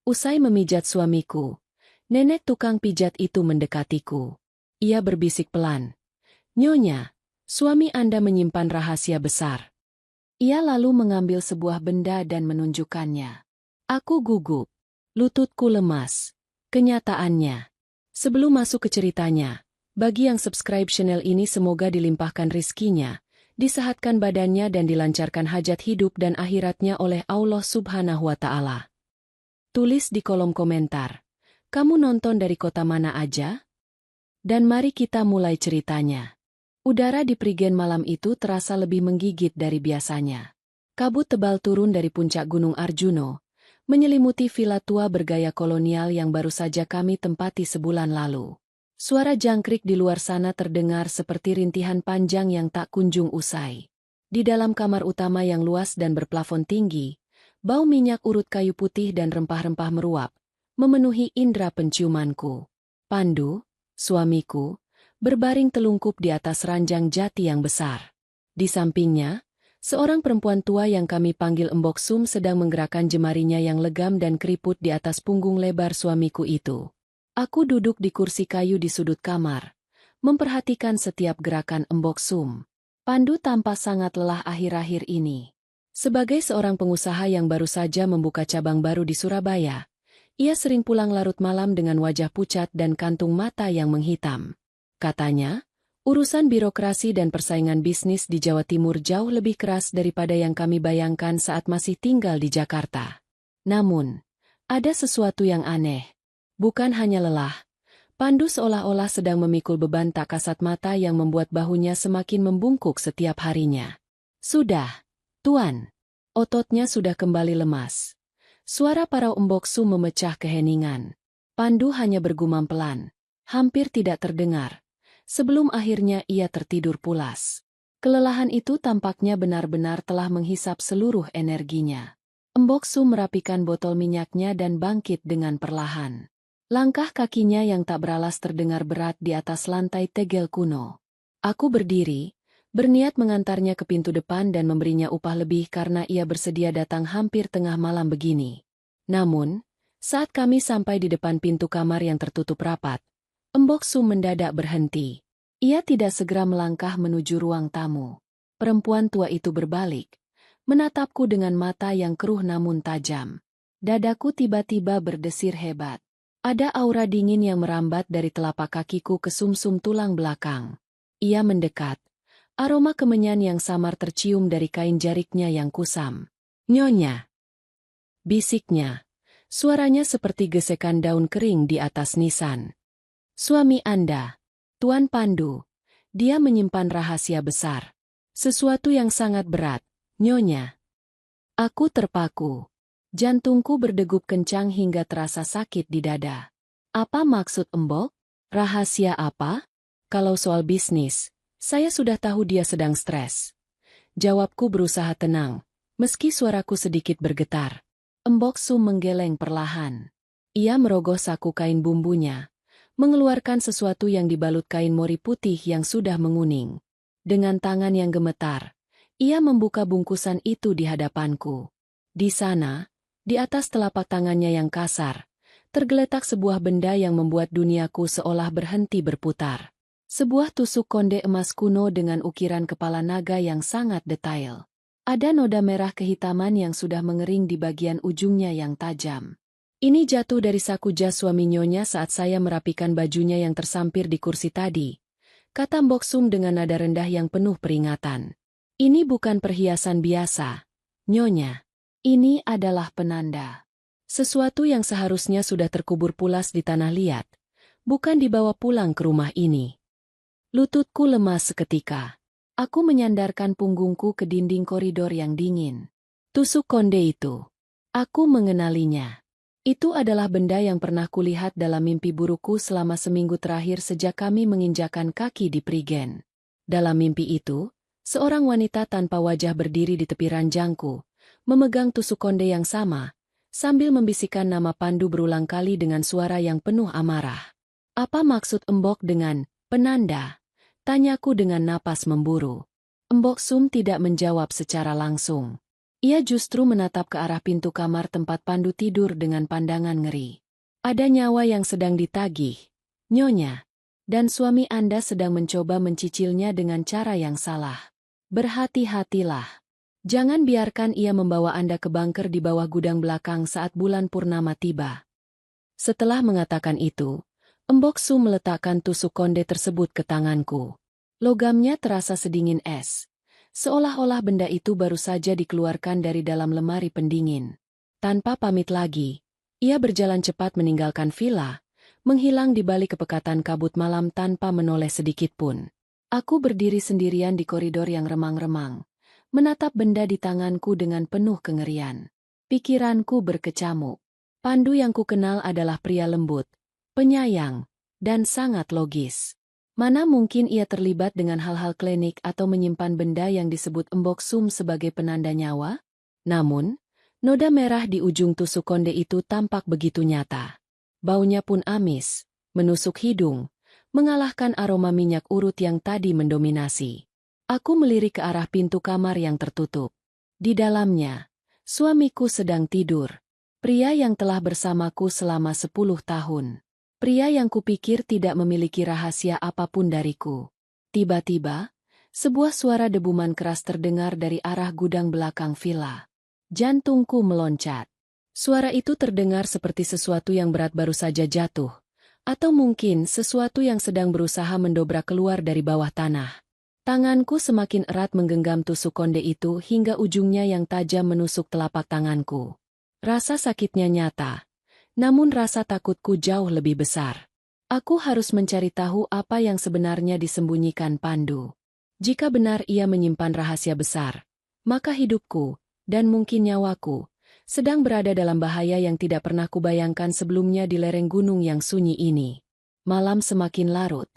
Usai memijat suamiku, nenek tukang pijat itu mendekatiku. Ia berbisik pelan. "Nyonya, suami Anda menyimpan rahasia besar." Ia lalu mengambil sebuah benda dan menunjukkannya. Aku gugup. Lututku lemas. Kenyataannya. Sebelum masuk ke ceritanya, bagi yang subscribe channel ini semoga dilimpahkan rizkinya, disehatkan badannya dan dilancarkan hajat hidup dan akhiratnya oleh Allah Subhanahu wa Ta'ala. Tulis di kolom komentar, kamu nonton dari kota mana aja? Dan mari kita mulai ceritanya. Udara di Prigen malam itu terasa lebih menggigit dari biasanya. Kabut tebal turun dari puncak Gunung Arjuno, menyelimuti villa tua bergaya kolonial yang baru saja kami tempati sebulan lalu. Suara jangkrik di luar sana terdengar seperti rintihan panjang yang tak kunjung usai. Di dalam kamar utama yang luas dan berplafon tinggi, bau minyak urut kayu putih dan rempah-rempah meruap, memenuhi indera penciumanku. Pandu, suamiku, berbaring telungkup di atas ranjang jati yang besar. Di sampingnya, seorang perempuan tua yang kami panggil Embok Sum sedang menggerakkan jemarinya yang legam dan keriput di atas punggung lebar suamiku itu. Aku duduk di kursi kayu di sudut kamar, memperhatikan setiap gerakan Embok Sum. Pandu tampak sangat lelah akhir-akhir ini. Sebagai seorang pengusaha yang baru saja membuka cabang baru di Surabaya, ia sering pulang larut malam dengan wajah pucat dan kantung mata yang menghitam. Katanya, urusan birokrasi dan persaingan bisnis di Jawa Timur jauh lebih keras daripada yang kami bayangkan saat masih tinggal di Jakarta. Namun, ada sesuatu yang aneh. Bukan hanya lelah, Pandu seolah-olah sedang memikul beban tak kasat mata yang membuat bahunya semakin membungkuk setiap harinya. "Sudah, Tuan." Ototnya sudah kembali lemas. Suara parau Embok Sum memecah keheningan. Pandu hanya bergumam pelan, hampir tidak terdengar. Sebelum akhirnya ia tertidur pulas. Kelelahan itu tampaknya benar-benar telah menghisap seluruh energinya. Embok Sum merapikan botol minyaknya dan bangkit dengan perlahan. Langkah kakinya yang tak beralas terdengar berat di atas lantai tegel kuno. Aku berdiri, berniat mengantarnya ke pintu depan dan memberinya upah lebih karena ia bersedia datang hampir tengah malam begini. Namun, saat kami sampai di depan pintu kamar yang tertutup rapat, Embok Sum mendadak berhenti. Ia tidak segera melangkah menuju ruang tamu. Perempuan tua itu berbalik, menatapku dengan mata yang keruh namun tajam. Dadaku tiba-tiba berdesir hebat. Ada aura dingin yang merambat dari telapak kakiku ke sumsum tulang belakang. Ia mendekat. Aroma kemenyan yang samar tercium dari kain jariknya yang kusam. "Nyonya," bisiknya. Suaranya seperti gesekan daun kering di atas nisan. "Suami Anda, Tuan Pandu, dia menyimpan rahasia besar. Sesuatu yang sangat berat, Nyonya." Aku terpaku. Jantungku berdegup kencang hingga terasa sakit di dada. Apa maksud Embok? Rahasia apa? Kalau soal bisnis, saya sudah tahu dia sedang stres. Jawabku berusaha tenang, meski suaraku sedikit bergetar. Embok Sum menggeleng perlahan. Ia merogoh saku kain bumbunya, mengeluarkan sesuatu yang dibalut kain mori putih yang sudah menguning. Dengan tangan yang gemetar, ia membuka bungkusan itu di hadapanku. Di sana, di atas telapak tangannya yang kasar, tergeletak sebuah benda yang membuat duniaku seolah berhenti berputar. Sebuah tusuk konde emas kuno dengan ukiran kepala naga yang sangat detail. Ada noda merah kehitaman yang sudah mengering di bagian ujungnya yang tajam. "Ini jatuh dari saku jas suami Nyonya saat saya merapikan bajunya yang tersampir di kursi tadi," kata Embok Sum dengan nada rendah yang penuh peringatan. "Ini bukan perhiasan biasa, Nyonya. Ini adalah penanda. Sesuatu yang seharusnya sudah terkubur pulas di tanah liat, bukan dibawa pulang ke rumah ini." Lututku lemas seketika. Aku menyandarkan punggungku ke dinding koridor yang dingin. Tusuk konde itu. Aku mengenalinya. Itu adalah benda yang pernah kulihat dalam mimpi burukku selama seminggu terakhir sejak kami menginjakan kaki di Prigen. Dalam mimpi itu, seorang wanita tanpa wajah berdiri di tepi ranjangku, memegang tusuk konde yang sama, sambil membisikkan nama Pandu berulang kali dengan suara yang penuh amarah. "Apa maksud Embok dengan penanda?" tanyaku dengan napas memburu. Embok Sum tidak menjawab secara langsung. Ia justru menatap ke arah pintu kamar tempat Pandu tidur dengan pandangan ngeri. Ada nyawa yang sedang ditagih, Nyonya. Dan suami Anda sedang mencoba mencicilnya dengan cara yang salah. Berhati-hatilah. Jangan biarkan ia membawa Anda ke bunker di bawah gudang belakang saat bulan purnama tiba. Setelah mengatakan itu, Embok Su meletakkan tusuk konde tersebut ke tanganku. Logamnya terasa sedingin es. Seolah-olah benda itu baru saja dikeluarkan dari dalam lemari pendingin. Tanpa pamit lagi, ia berjalan cepat meninggalkan villa, menghilang di balik kepekatan kabut malam tanpa menoleh sedikit pun. Aku berdiri sendirian di koridor yang remang-remang, menatap benda di tanganku dengan penuh kengerian. Pikiranku berkecamuk. Pandu yang kukenal adalah pria lembut, penyayang, dan sangat logis. Mana mungkin ia terlibat dengan hal-hal klinik atau menyimpan benda yang disebut Embok Sum sebagai penanda nyawa? Namun, noda merah di ujung tusuk konde itu tampak begitu nyata. Baunya pun amis, menusuk hidung, mengalahkan aroma minyak urut yang tadi mendominasi. Aku melirik ke arah pintu kamar yang tertutup. Di dalamnya, suamiku sedang tidur. Pria yang telah bersamaku selama 10 tahun. Pria yang kupikir tidak memiliki rahasia apapun dariku. Tiba-tiba, sebuah suara debuman keras terdengar dari arah gudang belakang villa. Jantungku meloncat. Suara itu terdengar seperti sesuatu yang berat baru saja jatuh, atau mungkin sesuatu yang sedang berusaha mendobrak keluar dari bawah tanah. Tanganku semakin erat menggenggam tusuk konde itu hingga ujungnya yang tajam menusuk telapak tanganku. Rasa sakitnya nyata. Namun rasa takutku jauh lebih besar. Aku harus mencari tahu apa yang sebenarnya disembunyikan Pandu. Jika benar ia menyimpan rahasia besar, maka hidupku, dan mungkin nyawaku, sedang berada dalam bahaya yang tidak pernah kubayangkan sebelumnya di lereng gunung yang sunyi ini. Malam semakin larut,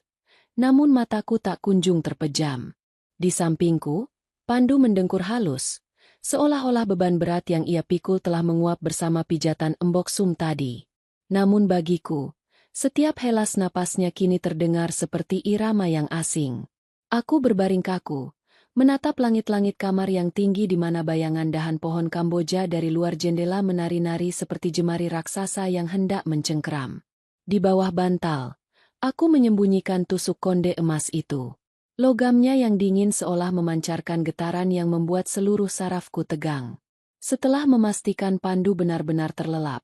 namun mataku tak kunjung terpejam. Di sampingku, Pandu mendengkur halus, seolah-olah beban berat yang ia pikul telah menguap bersama pijatan Embok Sum tadi. Namun bagiku, setiap helas napasnya kini terdengar seperti irama yang asing. Aku berbaring kaku, menatap langit-langit kamar yang tinggi di mana bayangan dahan pohon Kamboja dari luar jendela menari-nari seperti jemari raksasa yang hendak mencengkeram. Di bawah bantal, aku menyembunyikan tusuk konde emas itu. Logamnya yang dingin seolah memancarkan getaran yang membuat seluruh sarafku tegang. Setelah memastikan Pandu benar-benar terlelap,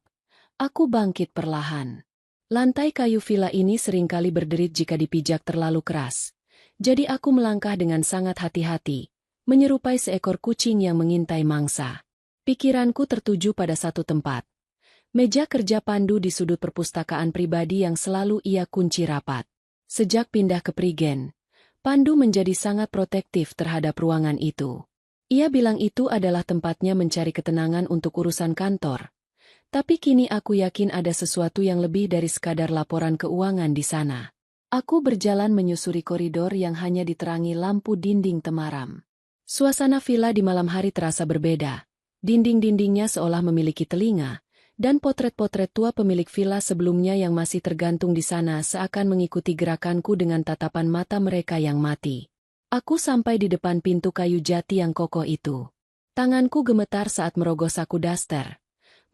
aku bangkit perlahan. Lantai kayu villa ini seringkali berderit jika dipijak terlalu keras. Jadi aku melangkah dengan sangat hati-hati, menyerupai seekor kucing yang mengintai mangsa. Pikiranku tertuju pada satu tempat. Meja kerja Pandu di sudut perpustakaan pribadi yang selalu ia kunci rapat. Sejak pindah ke Prigen, Pandu menjadi sangat protektif terhadap ruangan itu. Ia bilang itu adalah tempatnya mencari ketenangan untuk urusan kantor. Tapi kini aku yakin ada sesuatu yang lebih dari sekadar laporan keuangan di sana. Aku berjalan menyusuri koridor yang hanya diterangi lampu dinding temaram. Suasana villa di malam hari terasa berbeda. Dinding-dindingnya seolah memiliki telinga, dan potret-potret tua pemilik villa sebelumnya yang masih tergantung di sana seakan mengikuti gerakanku dengan tatapan mata mereka yang mati. Aku sampai di depan pintu kayu jati yang kokoh itu. Tanganku gemetar saat merogoh saku daster,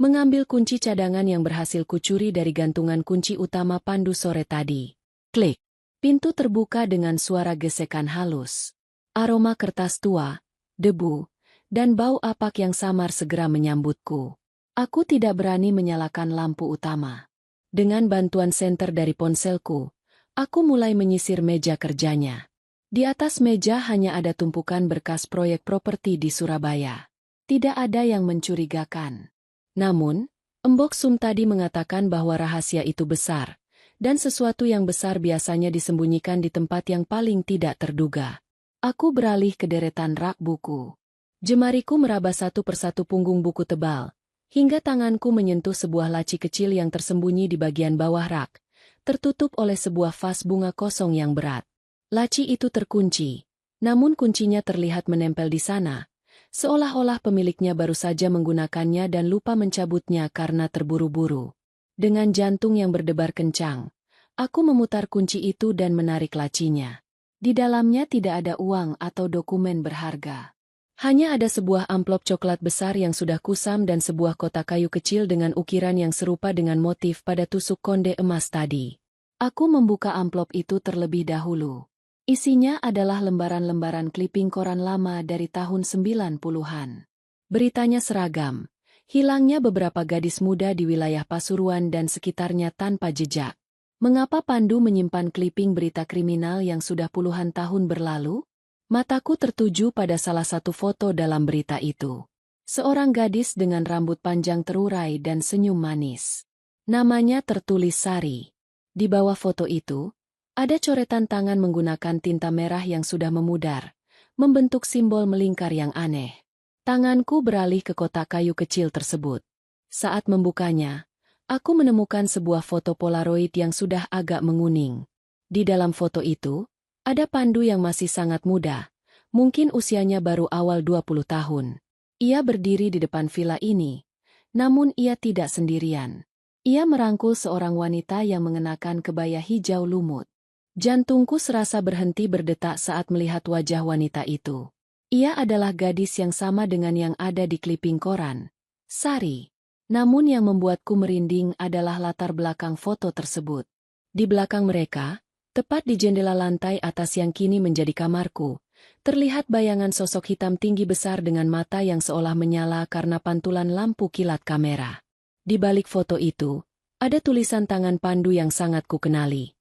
mengambil kunci cadangan yang berhasil kucuri dari gantungan kunci utama Pandu sore tadi. Klik. Pintu terbuka dengan suara gesekan halus. Aroma kertas tua, debu, dan bau apak yang samar segera menyambutku. Aku tidak berani menyalakan lampu utama. Dengan bantuan senter dari ponselku, aku mulai menyisir meja kerjanya. Di atas meja hanya ada tumpukan berkas proyek properti di Surabaya. Tidak ada yang mencurigakan. Namun, Embok Sum tadi mengatakan bahwa rahasia itu besar, dan sesuatu yang besar biasanya disembunyikan di tempat yang paling tidak terduga. Aku beralih ke deretan rak buku. Jemariku meraba satu persatu punggung buku tebal, hingga tanganku menyentuh sebuah laci kecil yang tersembunyi di bagian bawah rak, tertutup oleh sebuah vas bunga kosong yang berat. Laci itu terkunci, namun kuncinya terlihat menempel di sana, seolah-olah pemiliknya baru saja menggunakannya dan lupa mencabutnya karena terburu-buru. Dengan jantung yang berdebar kencang, aku memutar kunci itu dan menarik lacinya. Di dalamnya tidak ada uang atau dokumen berharga. Hanya ada sebuah amplop coklat besar yang sudah kusam dan sebuah kotak kayu kecil dengan ukiran yang serupa dengan motif pada tusuk konde emas tadi. Aku membuka amplop itu terlebih dahulu. Isinya adalah lembaran-lembaran kliping koran lama dari tahun 90-an. Beritanya seragam. Hilangnya beberapa gadis muda di wilayah Pasuruan dan sekitarnya tanpa jejak. Mengapa Pandu menyimpan kliping berita kriminal yang sudah puluhan tahun berlalu? Mataku tertuju pada salah satu foto dalam berita itu. Seorang gadis dengan rambut panjang terurai dan senyum manis. Namanya tertulis Sari. Di bawah foto itu, ada coretan tangan menggunakan tinta merah yang sudah memudar, membentuk simbol melingkar yang aneh. Tanganku beralih ke kotak kayu kecil tersebut. Saat membukanya, aku menemukan sebuah foto Polaroid yang sudah agak menguning. Di dalam foto itu, ada Pandu yang masih sangat muda, mungkin usianya baru awal 20 tahun. Ia berdiri di depan villa ini, namun ia tidak sendirian. Ia merangkul seorang wanita yang mengenakan kebaya hijau lumut. Jantungku serasa berhenti berdetak saat melihat wajah wanita itu. Ia adalah gadis yang sama dengan yang ada di kliping koran, Sari. Namun yang membuatku merinding adalah latar belakang foto tersebut. Di belakang mereka, tepat di jendela lantai atas yang kini menjadi kamarku, terlihat bayangan sosok hitam tinggi besar dengan mata yang seolah menyala karena pantulan lampu kilat kamera. Di balik foto itu, ada tulisan tangan Pandu yang sangat kukenali.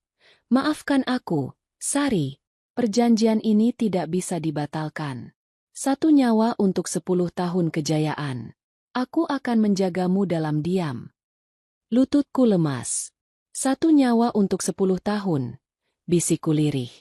Maafkan aku, Sari. Perjanjian ini tidak bisa dibatalkan. 1 nyawa untuk 10 tahun kejayaan. Aku akan menjagamu dalam diam. Lututku lemas. 1 nyawa untuk 10 tahun. Bisikku lirih.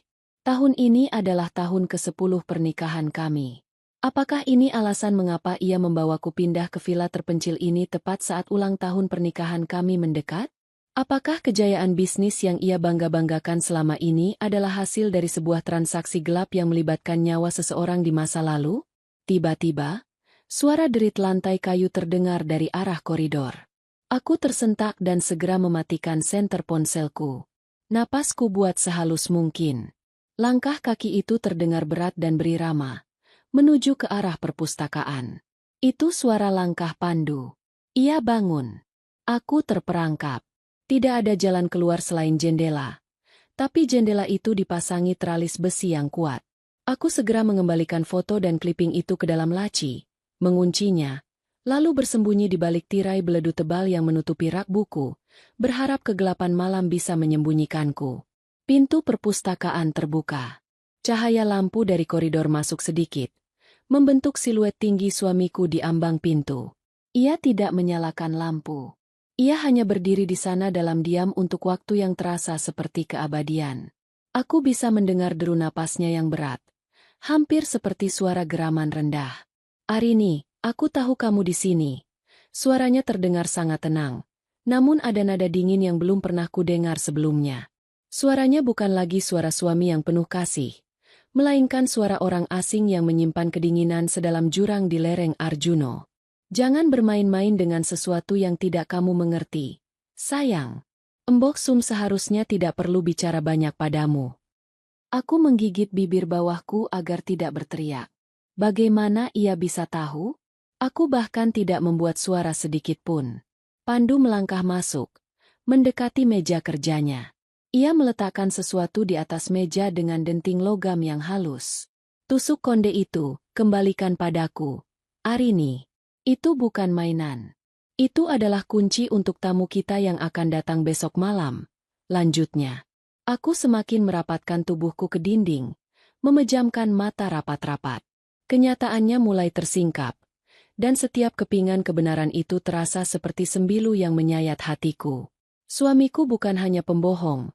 Tahun ini adalah tahun ke-10 pernikahan kami. Apakah ini alasan mengapa ia membawaku pindah ke villa terpencil ini tepat saat ulang tahun pernikahan kami mendekat? Apakah kejayaan bisnis yang ia bangga-banggakan selama ini adalah hasil dari sebuah transaksi gelap yang melibatkan nyawa seseorang di masa lalu? Tiba-tiba, suara derit lantai kayu terdengar dari arah koridor. Aku tersentak dan segera mematikan senter ponselku. Napasku buat sehalus mungkin. Langkah kaki itu terdengar berat dan berirama, menuju ke arah perpustakaan. Itu suara langkah Pandu. Ia bangun. Aku terperangkap. Tidak ada jalan keluar selain jendela. Tapi jendela itu dipasangi teralis besi yang kuat. Aku segera mengembalikan foto dan kliping itu ke dalam laci, menguncinya, lalu bersembunyi di balik tirai beledu tebal yang menutupi rak buku, berharap kegelapan malam bisa menyembunyikanku. Pintu perpustakaan terbuka. Cahaya lampu dari koridor masuk sedikit, membentuk siluet tinggi suamiku di ambang pintu. Ia tidak menyalakan lampu. Ia hanya berdiri di sana dalam diam untuk waktu yang terasa seperti keabadian. Aku bisa mendengar deru napasnya yang berat, hampir seperti suara geraman rendah. Arini, aku tahu kamu di sini. Suaranya terdengar sangat tenang, namun ada nada dingin yang belum pernah kudengar sebelumnya. Suaranya bukan lagi suara suami yang penuh kasih, melainkan suara orang asing yang menyimpan kedinginan sedalam jurang di lereng Arjuno. Jangan bermain-main dengan sesuatu yang tidak kamu mengerti. Sayang, Embok Sum seharusnya tidak perlu bicara banyak padamu. Aku menggigit bibir bawahku agar tidak berteriak. Bagaimana ia bisa tahu? Aku bahkan tidak membuat suara sedikit pun. Pandu melangkah masuk, mendekati meja kerjanya. Ia meletakkan sesuatu di atas meja dengan denting logam yang halus. Tusuk konde itu, kembalikan padaku. Arini. Itu bukan mainan. Itu adalah kunci untuk tamu kita yang akan datang besok malam. Lanjutnya. Aku semakin merapatkan tubuhku ke dinding, memejamkan mata rapat-rapat. Kenyataannya mulai tersingkap, dan setiap kepingan kebenaran itu terasa seperti sembilu yang menyayat hatiku. Suamiku bukan hanya pembohong.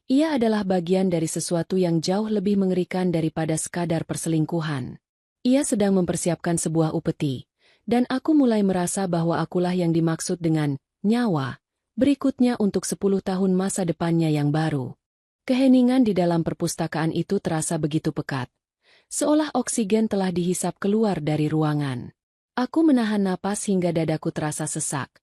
Ia adalah bagian dari sesuatu yang jauh lebih mengerikan daripada sekadar perselingkuhan. Ia sedang mempersiapkan sebuah upeti. Dan aku mulai merasa bahwa akulah yang dimaksud dengan nyawa berikutnya untuk 10 tahun masa depannya yang baru. Keheningan di dalam perpustakaan itu terasa begitu pekat, seolah oksigen telah dihisap keluar dari ruangan. Aku menahan napas hingga dadaku terasa sesak,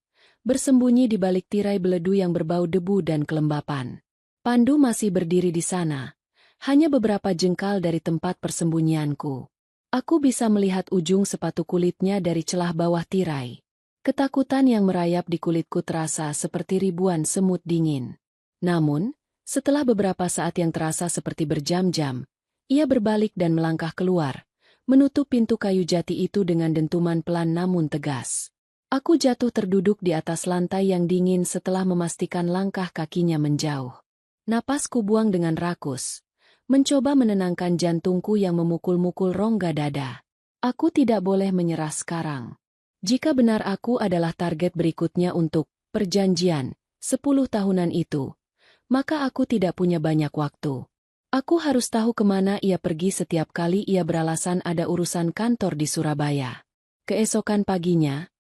bersembunyi di balik tirai beledu yang berbau debu dan kelembapan. Pandu masih berdiri di sana, hanya beberapa jengkal dari tempat persembunyianku. Aku bisa melihat ujung sepatu kulitnya dari celah bawah tirai. Ketakutan yang merayap di kulitku terasa seperti ribuan semut dingin. Namun, setelah beberapa saat yang terasa seperti berjam-jam, ia berbalik dan melangkah keluar, menutup pintu kayu jati itu dengan dentuman pelan namun tegas. Aku jatuh terduduk di atas lantai yang dingin setelah memastikan langkah kakinya menjauh. Napasku buang dengan rakus, mencoba menenangkan jantungku yang memukul-mukul rongga dada. Aku tidak boleh menyerah sekarang. Jika benar aku adalah target berikutnya untuk perjanjian 10 tahunan itu, maka aku tidak punya banyak waktu. Aku harus tahu kemana ia pergi setiap kali ia beralasan ada urusan kantor di Surabaya. Keesokan paginya,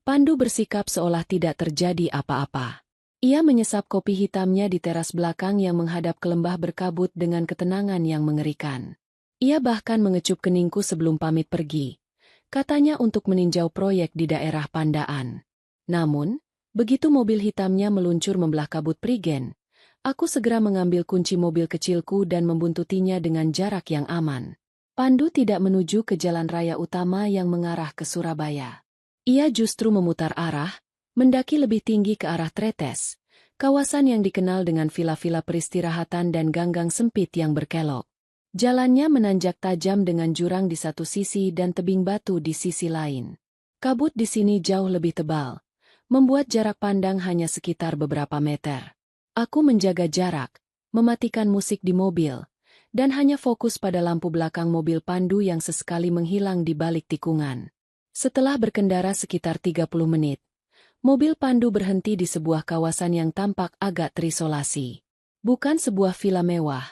Pandu bersikap seolah tidak terjadi apa-apa. Ia menyesap kopi hitamnya di teras belakang yang menghadap ke lembah berkabut dengan ketenangan yang mengerikan. Ia bahkan mengecup keningku sebelum pamit pergi. Katanya untuk meninjau proyek di daerah Pandaan. Namun, begitu mobil hitamnya meluncur membelah kabut Prigen, aku segera mengambil kunci mobil kecilku dan membuntutinya dengan jarak yang aman. Pandu tidak menuju ke jalan raya utama yang mengarah ke Surabaya. Ia justru memutar arah, mendaki lebih tinggi ke arah Tretes, kawasan yang dikenal dengan vila-vila peristirahatan dan ganggang sempit yang berkelok. Jalannya menanjak tajam dengan jurang di satu sisi dan tebing batu di sisi lain. Kabut di sini jauh lebih tebal, membuat jarak pandang hanya sekitar beberapa meter. Aku menjaga jarak, mematikan musik di mobil, dan hanya fokus pada lampu belakang mobil Pandu yang sesekali menghilang di balik tikungan. Setelah berkendara sekitar 30 menit, mobil Pandu berhenti di sebuah kawasan yang tampak agak terisolasi. Bukan sebuah villa mewah,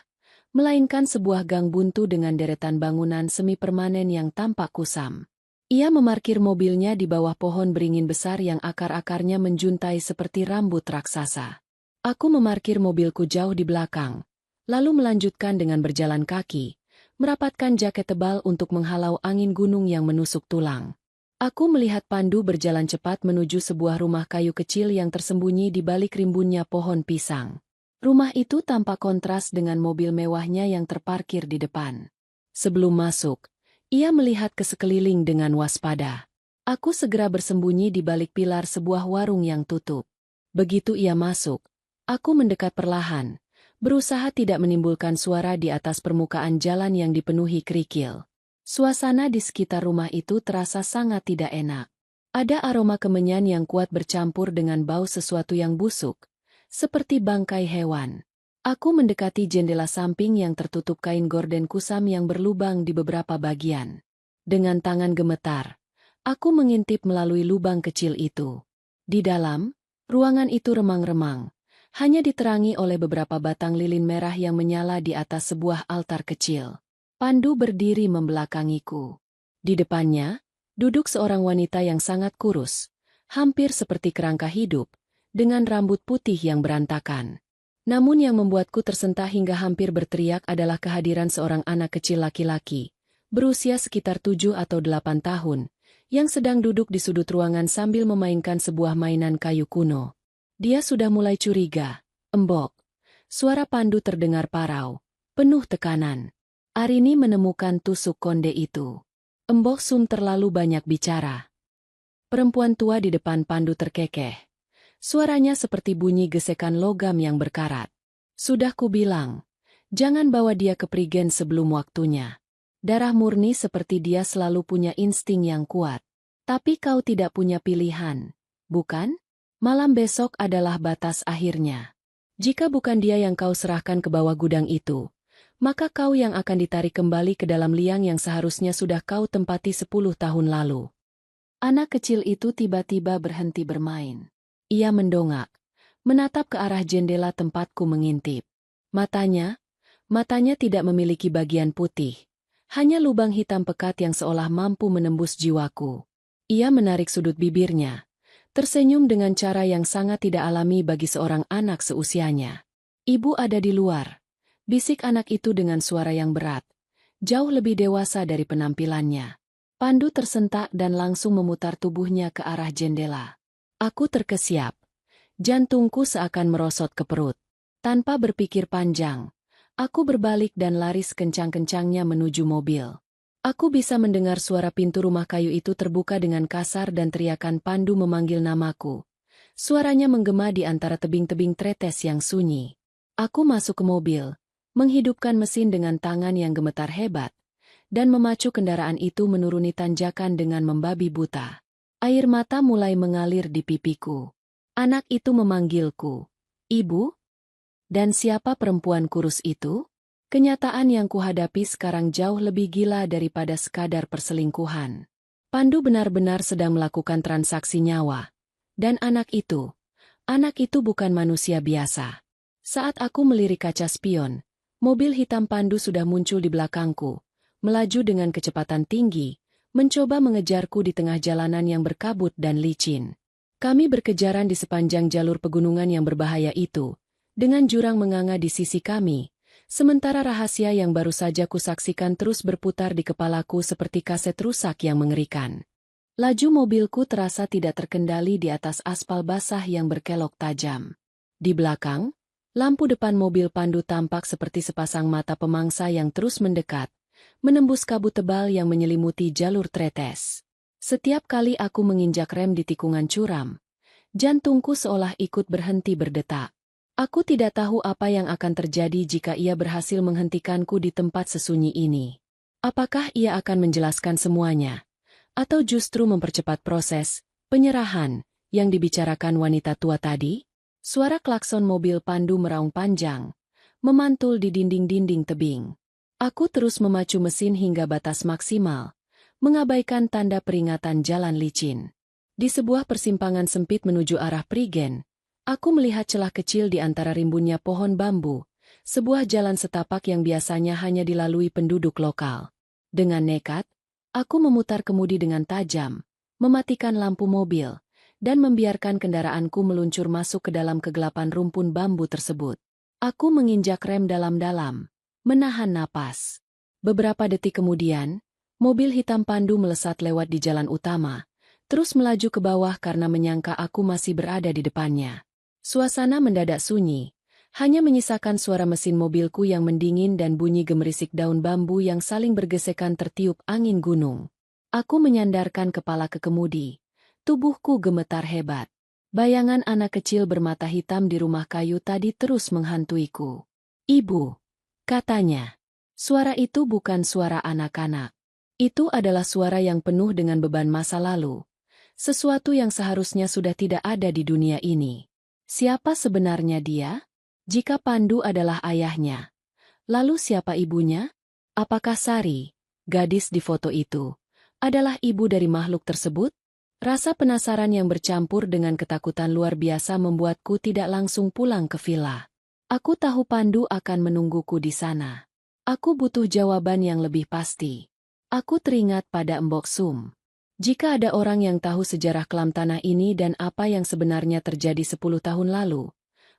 melainkan sebuah gang buntu dengan deretan bangunan semi permanen yang tampak kusam. Ia memarkir mobilnya di bawah pohon beringin besar yang akar-akarnya menjuntai seperti rambut raksasa. Aku memarkir mobilku jauh di belakang, lalu melanjutkan dengan berjalan kaki, merapatkan jaket tebal untuk menghalau angin gunung yang menusuk tulang. Aku melihat Pandu berjalan cepat menuju sebuah rumah kayu kecil yang tersembunyi di balik rimbunnya pohon pisang. Rumah itu tampak kontras dengan mobil mewahnya yang terparkir di depan. Sebelum masuk, ia melihat ke sekeliling dengan waspada. Aku segera bersembunyi di balik pilar sebuah warung yang tutup. Begitu ia masuk, aku mendekat perlahan, berusaha tidak menimbulkan suara di atas permukaan jalan yang dipenuhi kerikil. Suasana di sekitar rumah itu terasa sangat tidak enak. Ada aroma kemenyan yang kuat bercampur dengan bau sesuatu yang busuk, seperti bangkai hewan. Aku mendekati jendela samping yang tertutup kain gorden kusam yang berlubang di beberapa bagian. Dengan tangan gemetar, aku mengintip melalui lubang kecil itu. Di dalam, ruangan itu remang-remang, hanya diterangi oleh beberapa batang lilin merah yang menyala di atas sebuah altar kecil. Pandu berdiri membelakangiku. Di depannya, duduk seorang wanita yang sangat kurus, hampir seperti kerangka hidup, dengan rambut putih yang berantakan. Namun yang membuatku tersentak hingga hampir berteriak adalah kehadiran seorang anak kecil laki-laki, berusia sekitar 7 atau 8 tahun, yang sedang duduk di sudut ruangan sambil memainkan sebuah mainan kayu kuno. Dia sudah mulai curiga. Embok. Suara Pandu terdengar parau, penuh tekanan. Arini menemukan tusuk konde itu. Embok Sum terlalu banyak bicara. Perempuan tua di depan Pandu terkekeh. Suaranya seperti bunyi gesekan logam yang berkarat. Sudah kubilang, jangan bawa dia ke Prigen sebelum waktunya. Darah murni seperti dia selalu punya insting yang kuat. Tapi kau tidak punya pilihan, bukan? Malam besok adalah batas akhirnya. Jika bukan dia yang kau serahkan ke bawah gudang itu, maka kau yang akan ditarik kembali ke dalam liang yang seharusnya sudah kau tempati 10 tahun lalu. Anak kecil itu tiba-tiba berhenti bermain. Ia mendongak, menatap ke arah jendela tempatku mengintip. Matanya tidak memiliki bagian putih, hanya lubang hitam pekat yang seolah mampu menembus jiwaku. Ia menarik sudut bibirnya, tersenyum dengan cara yang sangat tidak alami bagi seorang anak seusianya. Ibu ada di luar. Bisik anak itu dengan suara yang berat, jauh lebih dewasa dari penampilannya. Pandu tersentak dan langsung memutar tubuhnya ke arah jendela. Aku terkesiap. Jantungku seakan merosot ke perut. Tanpa berpikir panjang, aku berbalik dan lari sekencang-kencangnya menuju mobil. Aku bisa mendengar suara pintu rumah kayu itu terbuka dengan kasar dan teriakan Pandu memanggil namaku. Suaranya menggema di antara tebing-tebing tretes yang sunyi. Aku masuk ke mobil, menghidupkan mesin dengan tangan yang gemetar hebat, dan memacu kendaraan itu menuruni tanjakan dengan membabi buta. Air mata mulai mengalir di pipiku. Anak itu memanggilku, "Ibu?" Dan siapa perempuan kurus itu? Kenyataan yang kuhadapi sekarang jauh lebih gila daripada sekadar perselingkuhan. Pandu benar-benar sedang melakukan transaksi nyawa. Dan anak itu bukan manusia biasa. Saat aku melirik kaca spion, mobil hitam Pandu sudah muncul di belakangku, melaju dengan kecepatan tinggi, mencoba mengejarku di tengah jalanan yang berkabut dan licin. Kami berkejaran di sepanjang jalur pegunungan yang berbahaya itu, dengan jurang menganga di sisi kami, sementara rahasia yang baru saja kusaksikan terus berputar di kepalaku seperti kaset rusak yang mengerikan. Laju mobilku terasa tidak terkendali di atas aspal basah yang berkelok tajam. Di belakang, lampu depan mobil Pandu tampak seperti sepasang mata pemangsa yang terus mendekat, menembus kabut tebal yang menyelimuti jalur tretes. Setiap kali aku menginjak rem di tikungan curam, jantungku seolah ikut berhenti berdetak. Aku tidak tahu apa yang akan terjadi jika ia berhasil menghentikanku di tempat sesunyi ini. Apakah ia akan menjelaskan semuanya? Atau justru mempercepat proses penyerahan yang dibicarakan wanita tua tadi? Suara klakson mobil Pandu meraung panjang, memantul di dinding-dinding tebing. Aku terus memacu mesin hingga batas maksimal, mengabaikan tanda peringatan jalan licin. Di sebuah persimpangan sempit menuju arah Prigen, aku melihat celah kecil di antara rimbunnya pohon bambu, sebuah jalan setapak yang biasanya hanya dilalui penduduk lokal. Dengan nekat, aku memutar kemudi dengan tajam, mematikan lampu mobil, dan membiarkan kendaraanku meluncur masuk ke dalam kegelapan rumpun bambu tersebut. Aku menginjak rem dalam-dalam, menahan napas. Beberapa detik kemudian, mobil hitam Pandu melesat lewat di jalan utama, terus melaju ke bawah karena menyangka aku masih berada di depannya. Suasana mendadak sunyi, hanya menyisakan suara mesin mobilku yang mendingin dan bunyi gemerisik daun bambu yang saling bergesekan tertiup angin gunung. Aku menyandarkan kepala ke kemudi. Tubuhku gemetar hebat. Bayangan anak kecil bermata hitam di rumah kayu tadi terus menghantuiku. "Ibu," katanya. Suara itu bukan suara anak-anak. Itu adalah suara yang penuh dengan beban masa lalu. Sesuatu yang seharusnya sudah tidak ada di dunia ini. Siapa sebenarnya dia? Jika Pandu adalah ayahnya, lalu siapa ibunya? Apakah Sari, gadis di foto itu, adalah ibu dari makhluk tersebut? Rasa penasaran yang bercampur dengan ketakutan luar biasa membuatku tidak langsung pulang ke villa. Aku tahu Pandu akan menungguku di sana. Aku butuh jawaban yang lebih pasti. Aku teringat pada Mbok Sum. Jika ada orang yang tahu sejarah kelam tanah ini dan apa yang sebenarnya terjadi 10 tahun lalu,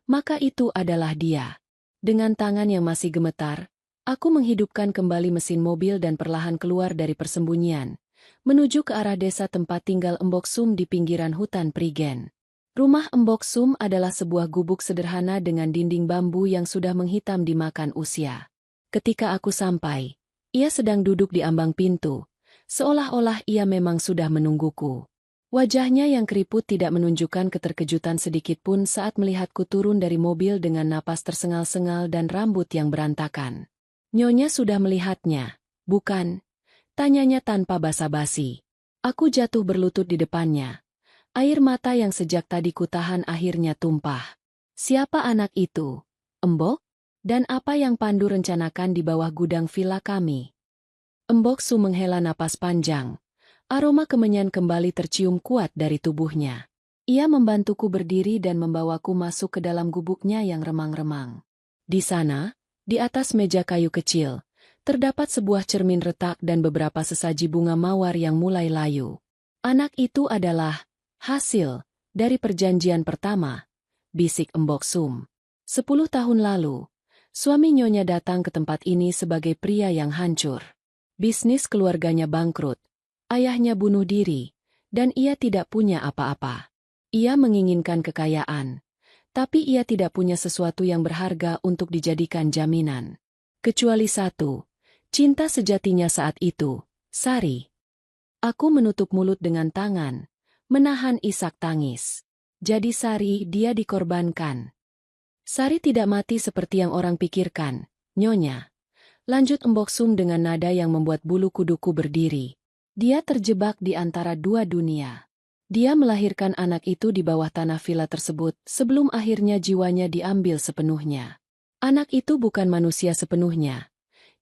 maka itu adalah dia. Dengan tangan yang masih gemetar, aku menghidupkan kembali mesin mobil dan perlahan keluar dari persembunyian, menuju ke arah desa tempat tinggal Mbok Sum di pinggiran hutan Prigen. Rumah Mbok Sum adalah sebuah gubuk sederhana dengan dinding bambu yang sudah menghitam dimakan usia. Ketika aku sampai, ia sedang duduk di ambang pintu, seolah-olah ia memang sudah menungguku. Wajahnya yang keriput tidak menunjukkan keterkejutan sedikitpun saat melihatku turun dari mobil dengan napas tersengal-sengal dan rambut yang berantakan. "Nyonya sudah melihatnya, bukan?" tanyanya tanpa basa-basi. Aku jatuh berlutut di depannya. Air mata yang sejak tadi kutahan akhirnya tumpah. Siapa anak itu? Mbok? Dan apa yang Pandu rencanakan di bawah gudang villa kami? Mbok Su menghela napas panjang. Aroma kemenyan kembali tercium kuat dari tubuhnya. Ia membantuku berdiri dan membawaku masuk ke dalam gubuknya yang remang-remang. Di sana, di atas meja kayu kecil, terdapat sebuah cermin retak dan beberapa sesaji bunga mawar yang mulai layu. "Anak itu adalah hasil dari perjanjian pertama," bisik Mbok Sum. 10 tahun lalu, suami Nyonya datang ke tempat ini sebagai pria yang hancur. Bisnis keluarganya bangkrut. Ayahnya bunuh diri, dan ia tidak punya apa-apa. Ia menginginkan kekayaan, tapi ia tidak punya sesuatu yang berharga untuk dijadikan jaminan. Kecuali satu, cinta sejatinya saat itu, Sari. Aku menutup mulut dengan tangan, menahan isak tangis. Jadi Sari, dia dikorbankan. Sari tidak mati seperti yang orang pikirkan, Nyonya. Lanjut Embok Sum dengan nada yang membuat bulu kuduku berdiri. Dia terjebak di antara dua dunia. Dia melahirkan anak itu di bawah tanah villa tersebut sebelum akhirnya jiwanya diambil sepenuhnya. Anak itu bukan manusia sepenuhnya.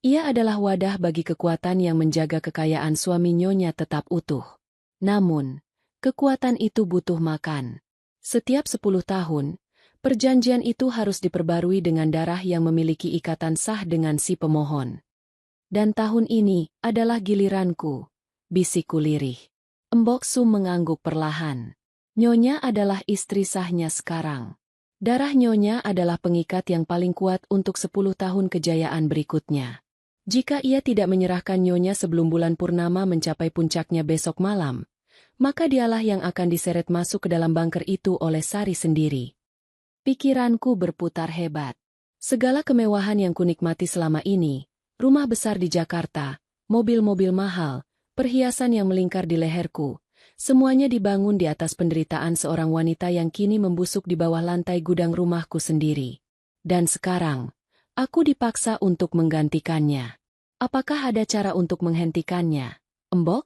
Ia adalah wadah bagi kekuatan yang menjaga kekayaan suami Nyonya tetap utuh. Namun, kekuatan itu butuh makan. Setiap 10 tahun, perjanjian itu harus diperbarui dengan darah yang memiliki ikatan sah dengan si pemohon. Dan tahun ini adalah giliranku, bisikku lirih. Embok Sum mengangguk perlahan. Nyonya adalah istri sahnya sekarang. Darah Nyonya adalah pengikat yang paling kuat untuk 10 tahun kejayaan berikutnya. Jika ia tidak menyerahkan Nyonya sebelum bulan purnama mencapai puncaknya besok malam, maka dialah yang akan diseret masuk ke dalam bunker itu oleh Sari sendiri. Pikiranku berputar hebat. Segala kemewahan yang kunikmati selama ini, rumah besar di Jakarta, mobil-mobil mahal, perhiasan yang melingkar di leherku, semuanya dibangun di atas penderitaan seorang wanita yang kini membusuk di bawah lantai gudang rumahku sendiri. Dan sekarang, aku dipaksa untuk menggantikannya. Apakah ada cara untuk menghentikannya, Embok?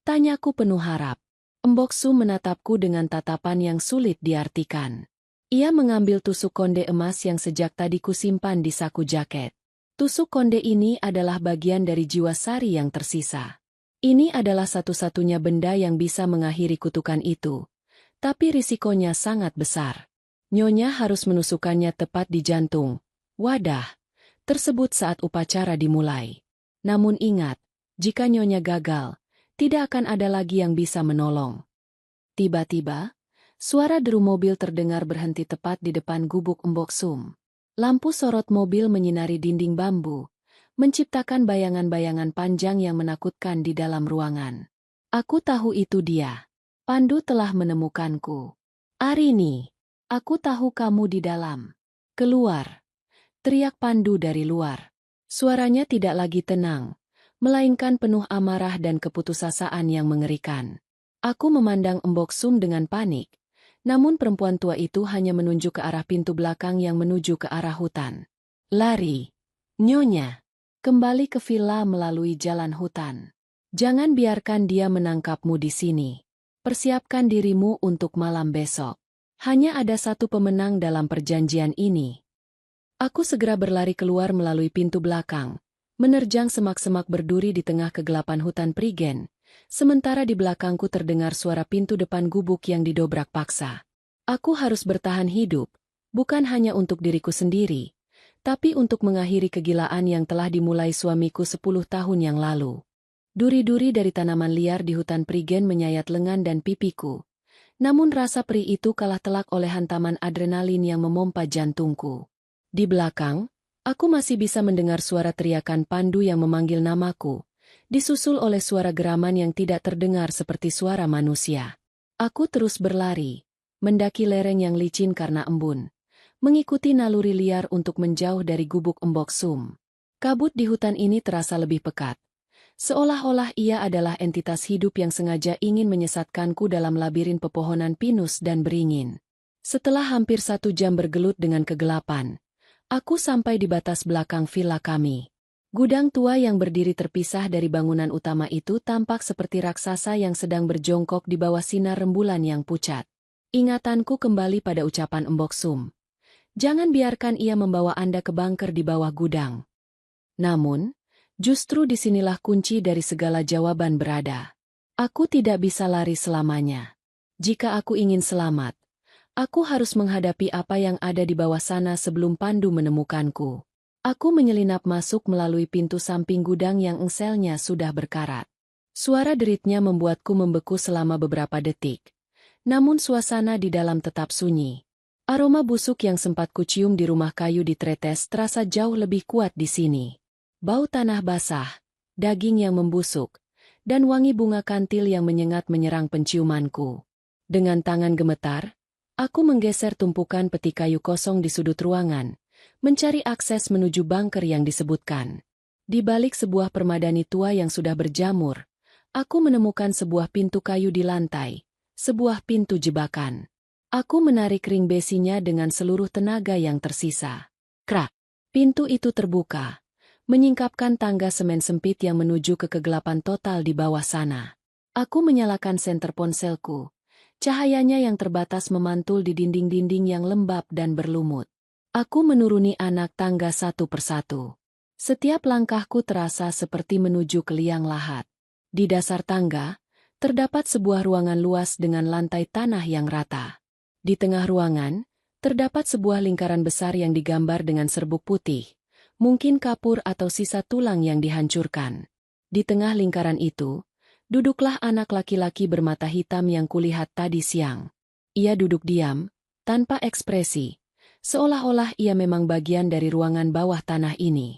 Tanyaku penuh harap. Embok Sum menatapku dengan tatapan yang sulit diartikan. Ia mengambil tusuk konde emas yang sejak tadi kusimpan di saku jaket. Tusuk konde ini adalah bagian dari jiwa Sari yang tersisa. Ini adalah satu-satunya benda yang bisa mengakhiri kutukan itu. Tapi risikonya sangat besar. Nyonya harus menusukkannya tepat di jantung, wadah, tersebut saat upacara dimulai. Namun ingat, jika Nyonya gagal, tidak akan ada lagi yang bisa menolong. Tiba-tiba, suara deru mobil terdengar berhenti tepat di depan gubuk Embok Sum. Lampu sorot mobil menyinari dinding bambu, menciptakan bayangan-bayangan panjang yang menakutkan di dalam ruangan. Aku tahu itu dia. Pandu telah menemukanku. Arini, aku tahu kamu di dalam. Keluar. Teriak Pandu dari luar. Suaranya tidak lagi tenang, melainkan penuh amarah dan keputusasaan yang mengerikan. Aku memandang Embok Sum dengan panik. Namun perempuan tua itu hanya menunjuk ke arah pintu belakang yang menuju ke arah hutan. Lari. Nyonya. Kembali ke villa melalui jalan hutan. Jangan biarkan dia menangkapmu di sini. Persiapkan dirimu untuk malam besok. Hanya ada satu pemenang dalam perjanjian ini. Aku segera berlari keluar melalui pintu belakang, menerjang semak-semak berduri di tengah kegelapan hutan Prigen. Sementara di belakangku terdengar suara pintu depan gubuk yang didobrak paksa. Aku harus bertahan hidup, bukan hanya untuk diriku sendiri, tapi untuk mengakhiri kegilaan yang telah dimulai suamiku 10 tahun yang lalu. Duri-duri dari tanaman liar di hutan Prigen menyayat lengan dan pipiku. Namun rasa perih itu kalah telak oleh hantaman adrenalin yang memompa jantungku. Di belakang, aku masih bisa mendengar suara teriakan Pandu yang memanggil namaku, disusul oleh suara geraman yang tidak terdengar seperti suara manusia. Aku terus berlari, mendaki lereng yang licin karena embun, mengikuti naluri liar untuk menjauh dari gubuk Embok Sum. Kabut di hutan ini terasa lebih pekat, seolah-olah ia adalah entitas hidup yang sengaja ingin menyesatkanku dalam labirin pepohonan pinus dan beringin. Setelah hampir 1 jam bergelut dengan kegelapan, aku sampai di batas belakang villa kami. Gudang tua yang berdiri terpisah dari bangunan utama itu tampak seperti raksasa yang sedang berjongkok di bawah sinar rembulan yang pucat. Ingatanku kembali pada ucapan Embok Sum. Jangan biarkan ia membawa Anda ke bunker di bawah gudang. Namun, justru disinilah kunci dari segala jawaban berada. Aku tidak bisa lari selamanya. Jika aku ingin selamat, aku harus menghadapi apa yang ada di bawah sana sebelum Pandu menemukanku. Aku menyelinap masuk melalui pintu samping gudang yang engselnya sudah berkarat. Suara deritnya membuatku membeku selama beberapa detik. Namun suasana di dalam tetap sunyi. Aroma busuk yang sempat kucium di rumah kayu di Tretes terasa jauh lebih kuat di sini. Bau tanah basah, daging yang membusuk, dan wangi bunga kantil yang menyengat menyerang penciumanku. Dengan tangan gemetar, aku menggeser tumpukan peti kayu kosong di sudut ruangan, mencari akses menuju bunker yang disebutkan. Di balik sebuah permadani tua yang sudah berjamur, aku menemukan sebuah pintu kayu di lantai, sebuah pintu jebakan. Aku menarik ring besinya dengan seluruh tenaga yang tersisa. Krak! Pintu itu terbuka, menyingkapkan tangga semen sempit yang menuju ke kegelapan total di bawah sana. Aku menyalakan senter ponselku. Cahayanya yang terbatas memantul di dinding-dinding yang lembab dan berlumut. Aku menuruni anak tangga satu persatu. Setiap langkahku terasa seperti menuju ke liang lahat. Di dasar tangga, terdapat sebuah ruangan luas dengan lantai tanah yang rata. Di tengah ruangan, terdapat sebuah lingkaran besar yang digambar dengan serbuk putih, mungkin kapur atau sisa tulang yang dihancurkan. Di tengah lingkaran itu, duduklah anak laki-laki bermata hitam yang kulihat tadi siang. Ia duduk diam, tanpa ekspresi, seolah-olah ia memang bagian dari ruangan bawah tanah ini.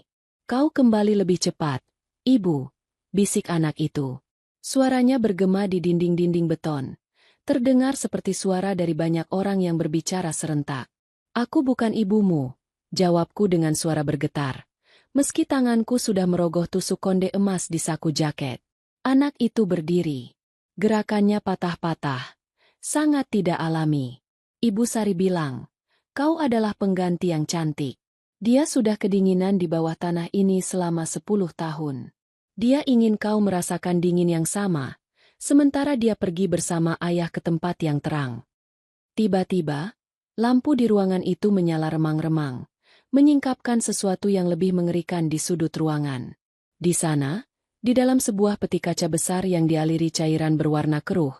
Kau kembali lebih cepat, Ibu, bisik anak itu. Suaranya bergema di dinding-dinding beton. Terdengar seperti suara dari banyak orang yang berbicara serentak. Aku bukan ibumu, jawabku dengan suara bergetar. Meski tanganku sudah merogoh tusuk konde emas di saku jaket. Anak itu berdiri. Gerakannya patah-patah. Sangat tidak alami. Ibu Sari bilang, kau adalah pengganti yang cantik. Dia sudah kedinginan di bawah tanah ini selama 10 tahun. Dia ingin kau merasakan dingin yang sama. Sementara dia pergi bersama ayah ke tempat yang terang. Tiba-tiba, lampu di ruangan itu menyala remang-remang, menyingkapkan sesuatu yang lebih mengerikan di sudut ruangan. Di sana, di dalam sebuah peti kaca besar yang dialiri cairan berwarna keruh,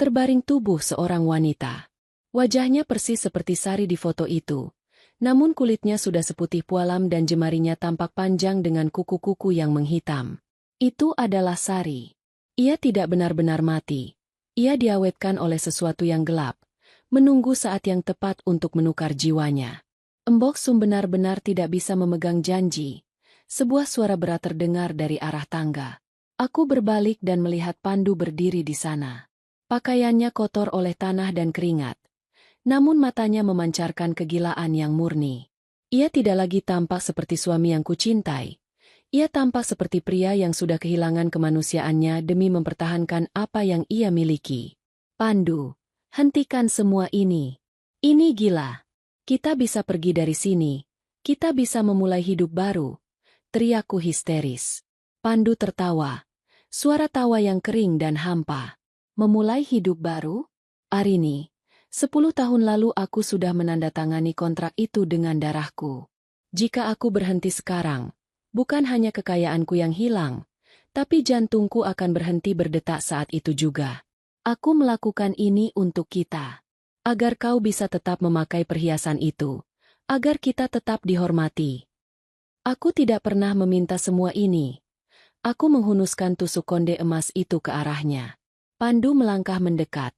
terbaring tubuh seorang wanita. Wajahnya persis seperti Sari di foto itu, namun kulitnya sudah seputih pualam dan jemarinya tampak panjang dengan kuku-kuku yang menghitam. Itu adalah Sari. Ia tidak benar-benar mati. Ia diawetkan oleh sesuatu yang gelap, menunggu saat yang tepat untuk menukar jiwanya. Embok Sum benar-benar tidak bisa memegang janji. Sebuah suara berat terdengar dari arah tangga. Aku berbalik dan melihat Pandu berdiri di sana. Pakaiannya kotor oleh tanah dan keringat. Namun matanya memancarkan kegilaan yang murni. Ia tidak lagi tampak seperti suami yang kucintai. Ia tampak seperti pria yang sudah kehilangan kemanusiaannya demi mempertahankan apa yang ia miliki. Pandu, hentikan semua ini. Ini gila. Kita bisa pergi dari sini. Kita bisa memulai hidup baru. Teriakku histeris. Pandu tertawa. Suara tawa yang kering dan hampa. Memulai hidup baru? Arini, 10 tahun lalu aku sudah menandatangani kontrak itu dengan darahku. Jika aku berhenti sekarang, bukan hanya kekayaanku yang hilang, tapi jantungku akan berhenti berdetak saat itu juga. Aku melakukan ini untuk kita. Agar kau bisa tetap memakai perhiasan itu. Agar kita tetap dihormati. Aku tidak pernah meminta semua ini. Aku menghunuskan tusuk konde emas itu ke arahnya. Pandu melangkah mendekat,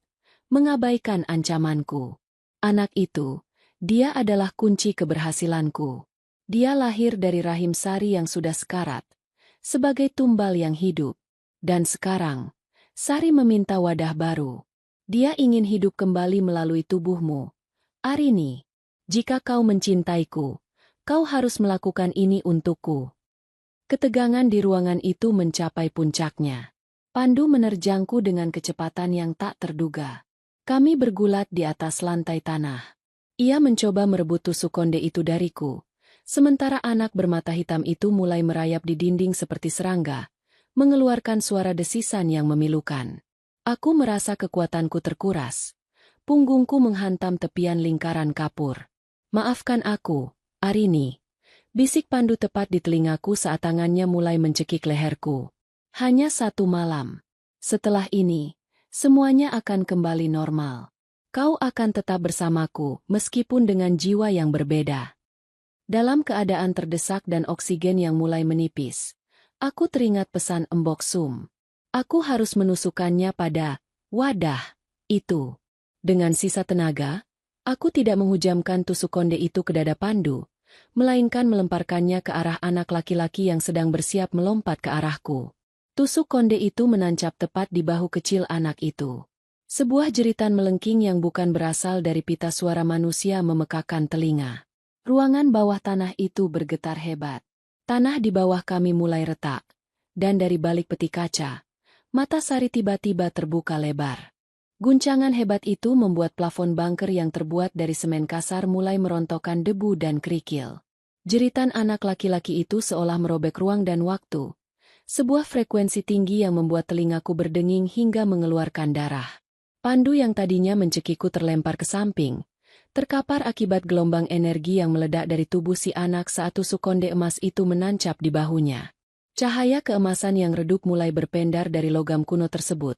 mengabaikan ancamanku. Anak itu, dia adalah kunci keberhasilanku. Dia lahir dari rahim Sari yang sudah sekarat, sebagai tumbal yang hidup. Dan sekarang, Sari meminta wadah baru. Dia ingin hidup kembali melalui tubuhmu. Arini, jika kau mencintaiku, kau harus melakukan ini untukku. Ketegangan di ruangan itu mencapai puncaknya. Pandu menerjangku dengan kecepatan yang tak terduga. Kami bergulat di atas lantai tanah. Ia mencoba merebut tusuk konde itu dariku. Sementara anak bermata hitam itu mulai merayap di dinding seperti serangga, mengeluarkan suara desisan yang memilukan. Aku merasa kekuatanku terkuras. Punggungku menghantam tepian lingkaran kapur. Maafkan aku, Arini. Bisik Pandu tepat di telingaku saat tangannya mulai mencekik leherku. Hanya 1 malam. Setelah ini, semuanya akan kembali normal. Kau akan tetap bersamaku, meskipun dengan jiwa yang berbeda. Dalam keadaan terdesak dan oksigen yang mulai menipis, aku teringat pesan Embok Sum. Aku harus menusukkannya pada wadah itu. Dengan sisa tenaga, aku tidak menghujamkan tusuk konde itu ke dada Pandu, melainkan melemparkannya ke arah anak laki-laki yang sedang bersiap melompat ke arahku. Tusuk konde itu menancap tepat di bahu kecil anak itu. Sebuah jeritan melengking yang bukan berasal dari pita suara manusia memekakan telinga. Ruangan bawah tanah itu bergetar hebat. Tanah di bawah kami mulai retak, dan dari balik peti kaca, mata Sari tiba-tiba terbuka lebar. Guncangan hebat itu membuat plafon bunker yang terbuat dari semen kasar mulai merontokkan debu dan kerikil. Jeritan anak laki-laki itu seolah merobek ruang dan waktu. Sebuah frekuensi tinggi yang membuat telingaku berdenging hingga mengeluarkan darah. Pandu yang tadinya mencekiku terlempar ke samping, terkapar akibat gelombang energi yang meledak dari tubuh si anak saat tusuk konde emas itu menancap di bahunya. Cahaya keemasan yang redup mulai berpendar dari logam kuno tersebut,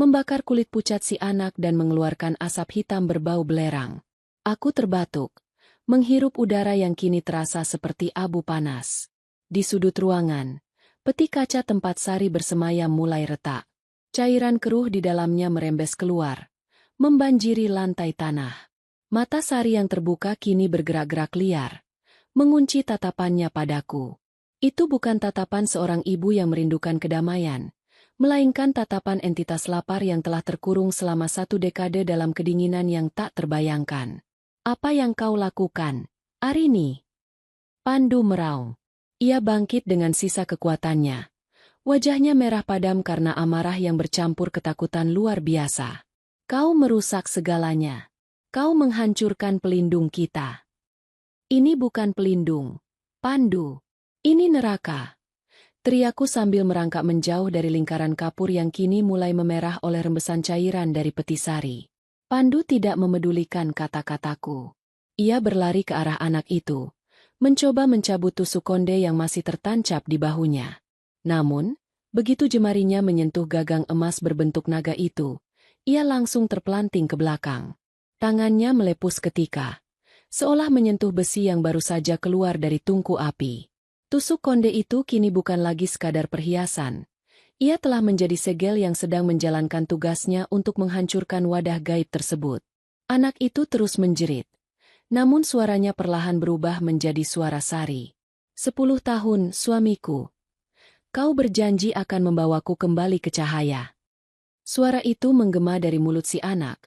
membakar kulit pucat si anak dan mengeluarkan asap hitam berbau belerang. Aku terbatuk, menghirup udara yang kini terasa seperti abu panas. Di sudut ruangan, peti kaca tempat Sari bersemayam mulai retak. Cairan keruh di dalamnya merembes keluar, membanjiri lantai tanah. Mata Sari yang terbuka kini bergerak-gerak liar, mengunci tatapannya padaku. Itu bukan tatapan seorang ibu yang merindukan kedamaian, melainkan tatapan entitas lapar yang telah terkurung selama 1 dekade dalam kedinginan yang tak terbayangkan. Apa yang kau lakukan, Arini? Pandu meraung. Ia bangkit dengan sisa kekuatannya. Wajahnya merah padam karena amarah yang bercampur ketakutan luar biasa. Kau merusak segalanya. Kau menghancurkan pelindung kita. Ini bukan pelindung, Pandu. Ini neraka. Teriakku sambil merangkak menjauh dari lingkaran kapur yang kini mulai memerah oleh rembesan cairan dari peti Sari. Pandu tidak memedulikan kata-kataku. Ia berlari ke arah anak itu, mencoba mencabut tusuk konde yang masih tertancap di bahunya. Namun, begitu jemarinya menyentuh gagang emas berbentuk naga itu, ia langsung terpelanting ke belakang. Tangannya melepus ketika, seolah menyentuh besi yang baru saja keluar dari tungku api. Tusuk konde itu kini bukan lagi sekadar perhiasan. Ia telah menjadi segel yang sedang menjalankan tugasnya untuk menghancurkan wadah gaib tersebut. Anak itu terus menjerit. Namun suaranya perlahan berubah menjadi suara Sari. 10 tahun, suamiku. Kau berjanji akan membawaku kembali ke cahaya. Suara itu menggema dari mulut si anak,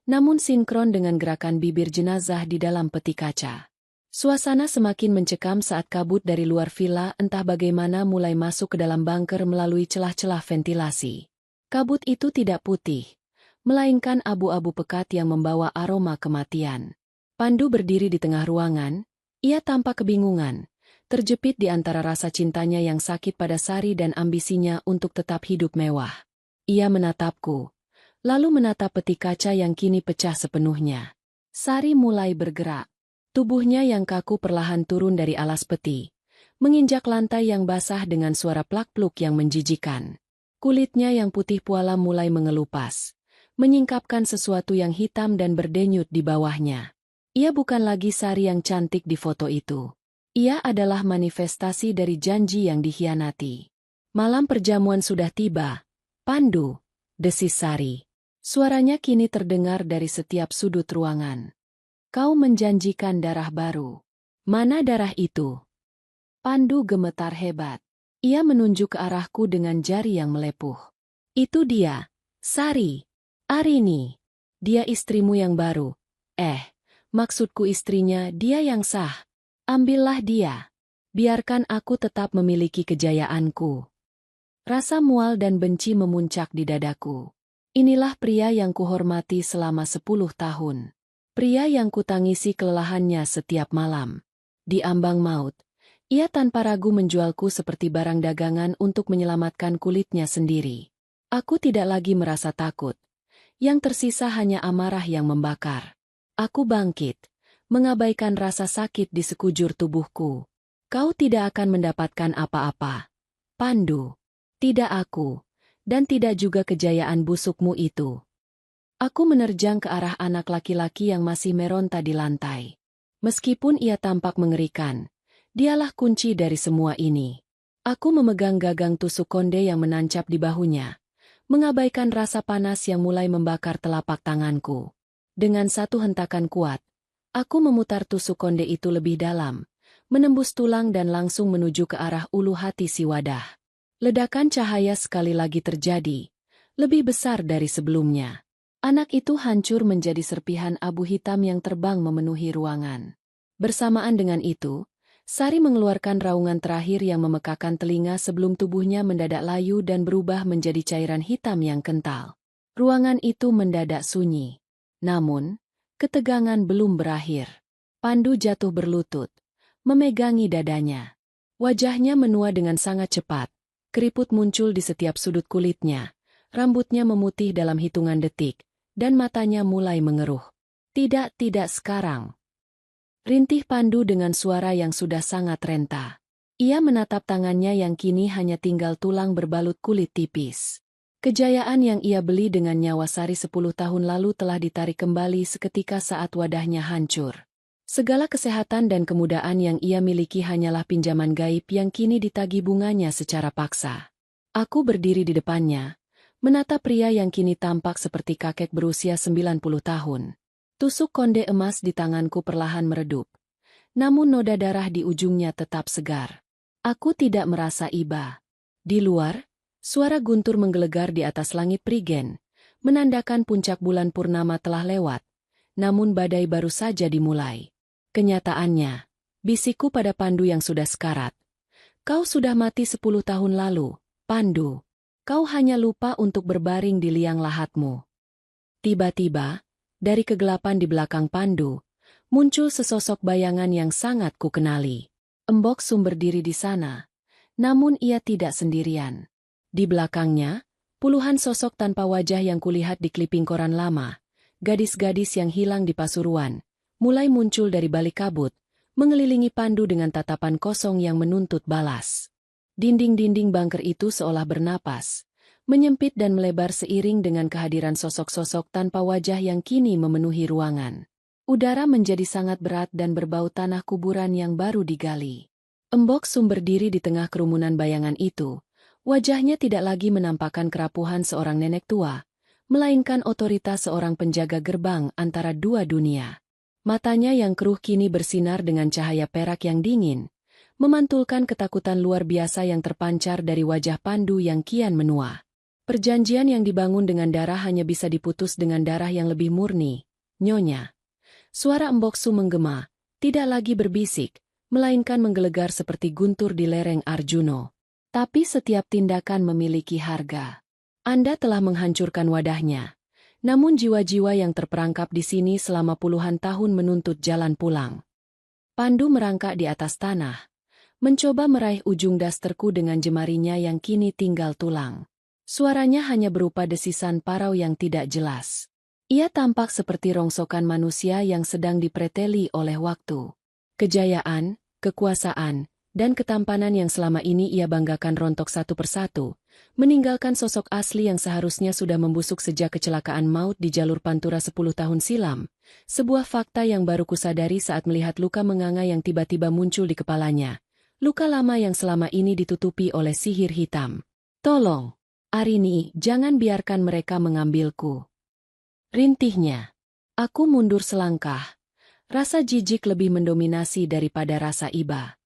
namun sinkron dengan gerakan bibir jenazah di dalam peti kaca. Suasana semakin mencekam saat kabut dari luar villa entah bagaimana mulai masuk ke dalam bunker melalui celah-celah ventilasi. Kabut itu tidak putih, melainkan abu-abu pekat yang membawa aroma kematian. Pandu berdiri di tengah ruangan, ia tampak kebingungan, terjepit di antara rasa cintanya yang sakit pada Sari dan ambisinya untuk tetap hidup mewah. Ia menatapku, lalu menatap peti kaca yang kini pecah sepenuhnya. Sari mulai bergerak. Tubuhnya yang kaku perlahan turun dari alas peti, menginjak lantai yang basah dengan suara plak-pluk yang menjijikan. Kulitnya yang putih puala mulai mengelupas, menyingkapkan sesuatu yang hitam dan berdenyut di bawahnya. Ia bukan lagi Sari yang cantik di foto itu. Ia adalah manifestasi dari janji yang dikhianati. Malam perjamuan sudah tiba. Pandu, desis Sari. Suaranya kini terdengar dari setiap sudut ruangan. Kau menjanjikan darah baru. Mana darah itu? Pandu gemetar hebat. Ia menunjuk ke arahku dengan jari yang melepuh. Itu dia, Sari. Arini. Dia istrimu yang baru. Maksudku istrinya, dia yang sah. Ambillah dia. Biarkan aku tetap memiliki kejayaanku. Rasa mual dan benci memuncak di dadaku. Inilah pria yang kuhormati selama 10 tahun. Pria yang kutangisi kelelahannya setiap malam. Di ambang maut, ia tanpa ragu menjualku seperti barang dagangan untuk menyelamatkan kulitnya sendiri. Aku tidak lagi merasa takut. Yang tersisa hanya amarah yang membakar. Aku bangkit, mengabaikan rasa sakit di sekujur tubuhku. Kau tidak akan mendapatkan apa-apa, Pandu. Tidak aku, dan tidak juga kejayaan busukmu itu. Aku menerjang ke arah anak laki-laki yang masih meronta di lantai. Meskipun ia tampak mengerikan, dialah kunci dari semua ini. Aku memegang gagang tusuk konde yang menancap di bahunya, mengabaikan rasa panas yang mulai membakar telapak tanganku. Dengan satu hentakan kuat, aku memutar tusuk konde itu lebih dalam, menembus tulang dan langsung menuju ke arah ulu hati si wadah. Ledakan cahaya sekali lagi terjadi, lebih besar dari sebelumnya. Anak itu hancur menjadi serpihan abu hitam yang terbang memenuhi ruangan. Bersamaan dengan itu, Sari mengeluarkan raungan terakhir yang memekakan telinga sebelum tubuhnya mendadak layu dan berubah menjadi cairan hitam yang kental. Ruangan itu mendadak sunyi. Namun, ketegangan belum berakhir. Pandu jatuh berlutut, memegangi dadanya. Wajahnya menua dengan sangat cepat. Keriput muncul di setiap sudut kulitnya. Rambutnya memutih dalam hitungan detik, dan matanya mulai mengeruh. Tidak sekarang. Rintih Pandu dengan suara yang sudah sangat renta. Ia menatap tangannya yang kini hanya tinggal tulang berbalut kulit tipis. Kejayaan yang ia beli dengan nyawa Sari 10 tahun lalu telah ditarik kembali seketika saat wadahnya hancur. Segala kesehatan dan kemudaan yang ia miliki hanyalah pinjaman gaib yang kini ditagih bunganya secara paksa. Aku berdiri di depannya, menatap pria yang kini tampak seperti kakek berusia 90 tahun. Tusuk konde emas di tanganku perlahan meredup. Namun noda darah di ujungnya tetap segar. Aku tidak merasa iba. Di luar, suara guntur menggelegar di atas langit prigen, menandakan puncak bulan purnama telah lewat. Namun badai baru saja dimulai. Kenyataannya, bisikku pada Pandu yang sudah sekarat. Kau sudah mati 10 tahun lalu, Pandu. Kau hanya lupa untuk berbaring di liang lahatmu. Tiba-tiba, dari kegelapan di belakang Pandu, muncul sesosok bayangan yang sangat kukenali. Embok Sum berdiri di sana, namun ia tidak sendirian. Di belakangnya, puluhan sosok tanpa wajah yang kulihat di kliping koran lama, gadis-gadis yang hilang di Pasuruan, mulai muncul dari balik kabut, mengelilingi Pandu dengan tatapan kosong yang menuntut balas. Dinding-dinding bunker itu seolah bernapas, menyempit dan melebar seiring dengan kehadiran sosok-sosok tanpa wajah yang kini memenuhi ruangan. Udara menjadi sangat berat dan berbau tanah kuburan yang baru digali. Embok Sum berdiri di tengah kerumunan bayangan itu. Wajahnya tidak lagi menampakkan kerapuhan seorang nenek tua, melainkan otoritas seorang penjaga gerbang antara dua dunia. Matanya yang keruh kini bersinar dengan cahaya perak yang dingin, memantulkan ketakutan luar biasa yang terpancar dari wajah Pandu yang kian menua. Perjanjian yang dibangun dengan darah hanya bisa diputus dengan darah yang lebih murni, Nyonya. Suara Embok Sum menggema, tidak lagi berbisik, melainkan menggelegar seperti guntur di lereng Arjuno. Tapi setiap tindakan memiliki harga. Anda telah menghancurkan wadahnya. Namun jiwa-jiwa yang terperangkap di sini selama puluhan tahun menuntut jalan pulang. Pandu merangkak di atas tanah, mencoba meraih ujung dasterku dengan jemarinya yang kini tinggal tulang. Suaranya hanya berupa desisan parau yang tidak jelas. Ia tampak seperti rongsokan manusia yang sedang dipreteli oleh waktu. Kejayaan, kekuasaan, dan ketampanan yang selama ini ia banggakan rontok satu persatu, meninggalkan sosok asli yang seharusnya sudah membusuk sejak kecelakaan maut di jalur Pantura 10 tahun silam. Sebuah fakta yang baru kusadari saat melihat luka menganga yang tiba-tiba muncul di kepalanya. Luka lama yang selama ini ditutupi oleh sihir hitam. Tolong, Arini, jangan biarkan mereka mengambilku. Rintihnya. Aku mundur selangkah. Rasa jijik lebih mendominasi daripada rasa iba.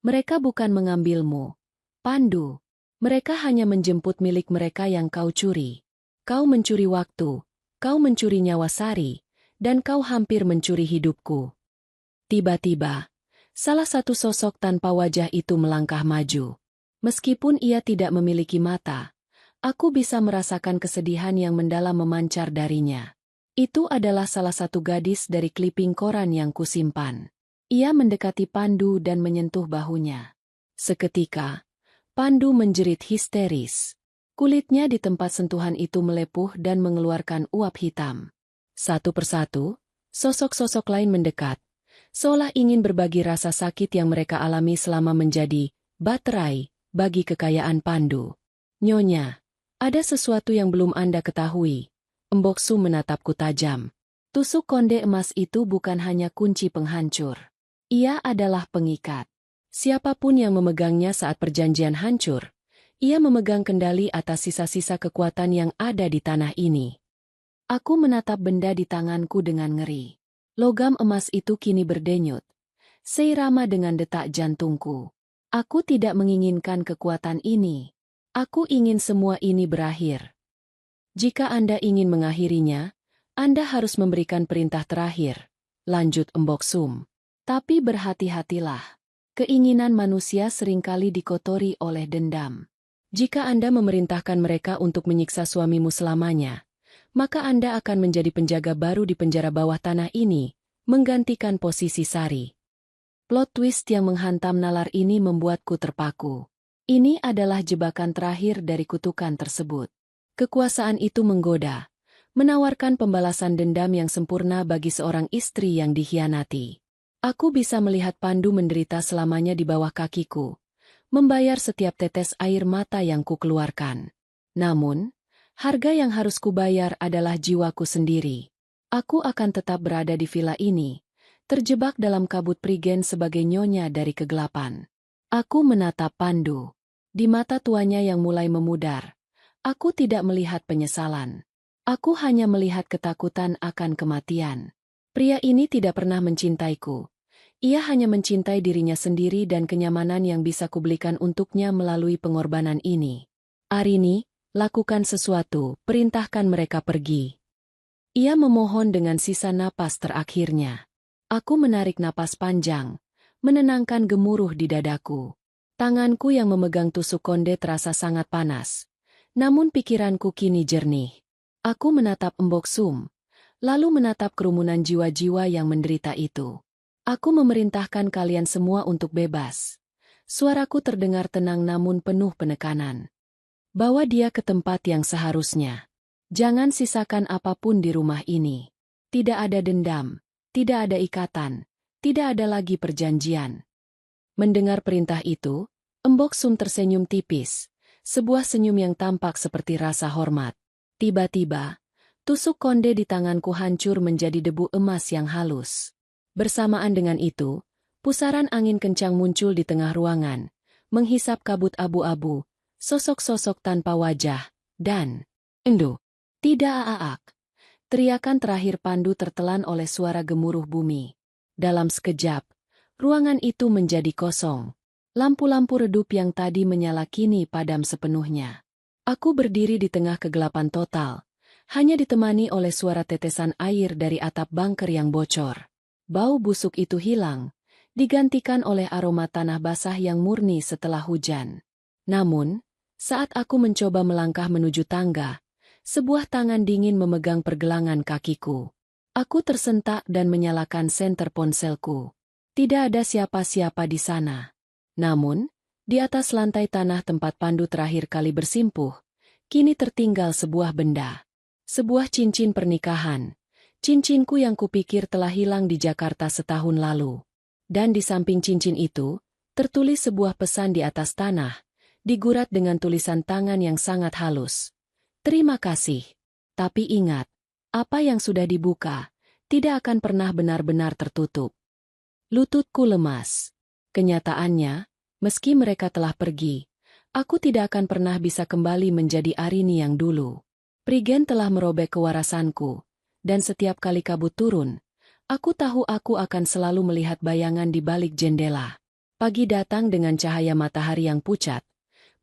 Mereka bukan mengambilmu, Pandu. Mereka hanya menjemput milik mereka yang kau curi. Kau mencuri waktu, kau mencuri nyawa Sari, dan kau hampir mencuri hidupku. Tiba-tiba, salah satu sosok tanpa wajah itu melangkah maju. Meskipun ia tidak memiliki mata, aku bisa merasakan kesedihan yang mendalam memancar darinya. Itu adalah salah satu gadis dari kliping koran yang kusimpan. Ia mendekati Pandu dan menyentuh bahunya. Seketika, Pandu menjerit histeris. Kulitnya di tempat sentuhan itu melepuh dan mengeluarkan uap hitam. Satu persatu, sosok-sosok lain mendekat, seolah ingin berbagi rasa sakit yang mereka alami selama menjadi baterai bagi kekayaan Pandu. Nyonya, ada sesuatu yang belum Anda ketahui. Embok Sum menatapku tajam. Tusuk konde emas itu bukan hanya kunci penghancur. Ia adalah pengikat. Siapapun yang memegangnya saat perjanjian hancur, ia memegang kendali atas sisa-sisa kekuatan yang ada di tanah ini. Aku menatap benda di tanganku dengan ngeri. Logam emas itu kini berdenyut, seirama dengan detak jantungku. Aku tidak menginginkan kekuatan ini. Aku ingin semua ini berakhir. Jika Anda ingin mengakhirinya, Anda harus memberikan perintah terakhir, lanjut Embok Sum. Tapi berhati-hatilah. Keinginan manusia seringkali dikotori oleh dendam. Jika Anda memerintahkan mereka untuk menyiksa suamimu selamanya, maka Anda akan menjadi penjaga baru di penjara bawah tanah ini, menggantikan posisi Sari. Plot twist yang menghantam nalar ini membuatku terpaku. Ini adalah jebakan terakhir dari kutukan tersebut. Kekuasaan itu menggoda, menawarkan pembalasan dendam yang sempurna bagi seorang istri yang dikhianati. Aku bisa melihat Pandu menderita selamanya di bawah kakiku, membayar setiap tetes air mata yang kukeluarkan. Namun, harga yang harus kubayar adalah jiwaku sendiri. Aku akan tetap berada di villa ini, terjebak dalam kabut prigen sebagai nyonya dari kegelapan. Aku menatap Pandu. Di mata tuanya yang mulai memudar, aku tidak melihat penyesalan. Aku hanya melihat ketakutan akan kematian. Pria ini tidak pernah mencintaiku. Ia hanya mencintai dirinya sendiri dan kenyamanan yang bisa kubelikan untuknya melalui pengorbanan ini. Arini, lakukan sesuatu, perintahkan mereka pergi. Ia memohon dengan sisa napas terakhirnya. Aku menarik napas panjang, menenangkan gemuruh di dadaku. Tanganku yang memegang tusuk konde terasa sangat panas. Namun pikiranku kini jernih. Aku menatap Mbok Sum, lalu menatap kerumunan jiwa-jiwa yang menderita itu. Aku memerintahkan kalian semua untuk bebas. Suaraku terdengar tenang namun penuh penekanan. Bawa dia ke tempat yang seharusnya. Jangan sisakan apapun di rumah ini. Tidak ada dendam, tidak ada ikatan, tidak ada lagi perjanjian. Mendengar perintah itu, Mbok Sum tersenyum tipis, sebuah senyum yang tampak seperti rasa hormat. Tiba-tiba, tusuk konde di tanganku hancur menjadi debu emas yang halus. Bersamaan dengan itu, pusaran angin kencang muncul di tengah ruangan, menghisap kabut abu-abu, sosok-sosok tanpa wajah, dan Endo. Tidak aak. Teriakan terakhir Pandu tertelan oleh suara gemuruh bumi. Dalam sekejap, ruangan itu menjadi kosong. Lampu-lampu redup yang tadi menyala kini padam sepenuhnya. Aku berdiri di tengah kegelapan total, hanya ditemani oleh suara tetesan air dari atap bunker yang bocor. Bau busuk itu hilang, digantikan oleh aroma tanah basah yang murni setelah hujan. Namun, saat aku mencoba melangkah menuju tangga, sebuah tangan dingin memegang pergelangan kakiku. Aku tersentak dan menyalakan senter ponselku. Tidak ada siapa-siapa di sana. Namun, di atas lantai tanah tempat Pandu terakhir kali bersimpuh, kini tertinggal sebuah benda. Sebuah cincin pernikahan. Cincinku yang kupikir telah hilang di Jakarta setahun lalu. Dan di samping cincin itu, tertulis sebuah pesan di atas tanah, digurat dengan tulisan tangan yang sangat halus. Terima kasih. Tapi ingat, apa yang sudah dibuka, tidak akan pernah benar-benar tertutup. Lututku lemas. Kenyataannya, meski mereka telah pergi, aku tidak akan pernah bisa kembali menjadi Arini yang dulu. Prigen telah merobek kewarasanku. Dan setiap kali kabut turun, aku tahu aku akan selalu melihat bayangan di balik jendela. Pagi datang dengan cahaya matahari yang pucat,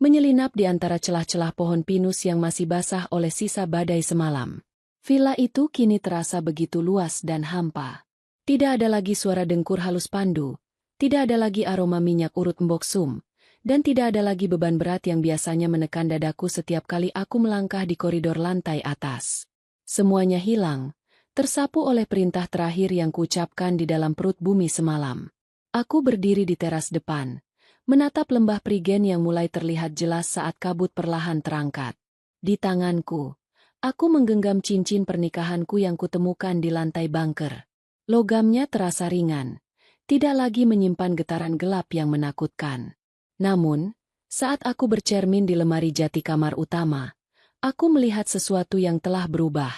menyelinap di antara celah-celah pohon pinus yang masih basah oleh sisa badai semalam. Villa itu kini terasa begitu luas dan hampa. Tidak ada lagi suara dengkur halus Pandu, tidak ada lagi aroma minyak urut Mbok Sum, dan tidak ada lagi beban berat yang biasanya menekan dadaku setiap kali aku melangkah di koridor lantai atas. Semuanya hilang, tersapu oleh perintah terakhir yang kuucapkan di dalam perut bumi semalam. Aku berdiri di teras depan, menatap lembah prigen yang mulai terlihat jelas saat kabut perlahan terangkat. Di tanganku, aku menggenggam cincin pernikahanku yang kutemukan di lantai bunker. Logamnya terasa ringan, tidak lagi menyimpan getaran gelap yang menakutkan. Namun, saat aku bercermin di lemari jati kamar utama, aku melihat sesuatu yang telah berubah.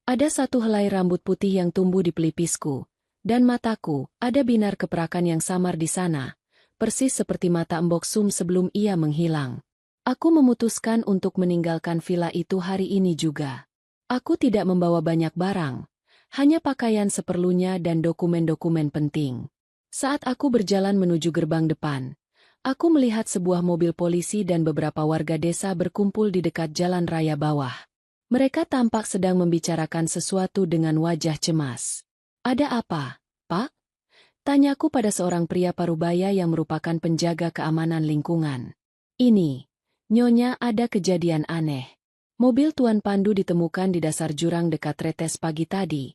Ada satu helai rambut putih yang tumbuh di pelipisku, dan mataku, ada binar keperakan yang samar di sana, persis seperti mata Mbok Sum sebelum ia menghilang. Aku memutuskan untuk meninggalkan villa itu hari ini juga. Aku tidak membawa banyak barang, hanya pakaian seperlunya dan dokumen-dokumen penting. Saat aku berjalan menuju gerbang depan, aku melihat sebuah mobil polisi dan beberapa warga desa berkumpul di dekat jalan raya bawah. Mereka tampak sedang membicarakan sesuatu dengan wajah cemas. "Ada apa, Pak?" Tanyaku pada seorang pria parubaya yang merupakan penjaga keamanan lingkungan. Ini, Nyonya, ada kejadian aneh. Mobil Tuan Pandu ditemukan di dasar jurang dekat Tretes pagi tadi.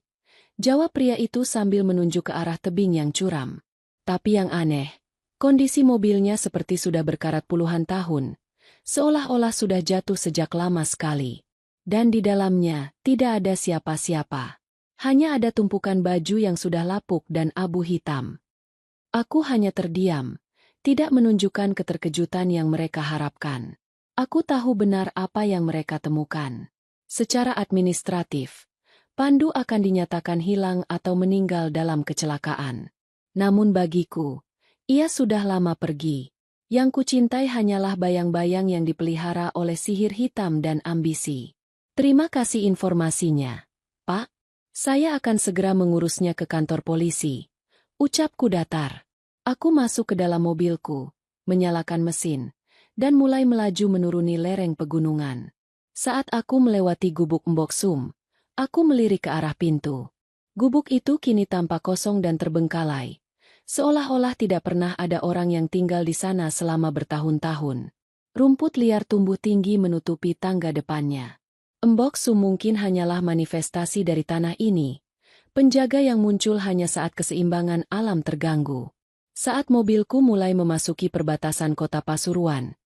Jawab pria itu sambil menunjuk ke arah tebing yang curam. Tapi yang aneh, kondisi mobilnya seperti sudah berkarat puluhan tahun, seolah-olah sudah jatuh sejak lama sekali. Dan di dalamnya tidak ada siapa-siapa. Hanya ada tumpukan baju yang sudah lapuk dan abu hitam. Aku hanya terdiam, tidak menunjukkan keterkejutan yang mereka harapkan. Aku tahu benar apa yang mereka temukan. Secara administratif, Pandu akan dinyatakan hilang atau meninggal dalam kecelakaan. Namun bagiku, ia sudah lama pergi. Yang kucintai hanyalah bayang-bayang yang dipelihara oleh sihir hitam dan ambisi. Terima kasih informasinya, Pak. Saya akan segera mengurusnya ke kantor polisi. Ucapku datar. Aku masuk ke dalam mobilku, menyalakan mesin, dan mulai melaju menuruni lereng pegunungan. Saat aku melewati gubuk Mbok Sum, aku melirik ke arah pintu. Gubuk itu kini tampak kosong dan terbengkalai, seolah-olah tidak pernah ada orang yang tinggal di sana selama bertahun-tahun. Rumput liar tumbuh tinggi menutupi tangga depannya. Mbok Sum mungkin hanyalah manifestasi dari tanah ini, penjaga yang muncul hanya saat keseimbangan alam terganggu. Saat mobilku mulai memasuki perbatasan kota Pasuruan,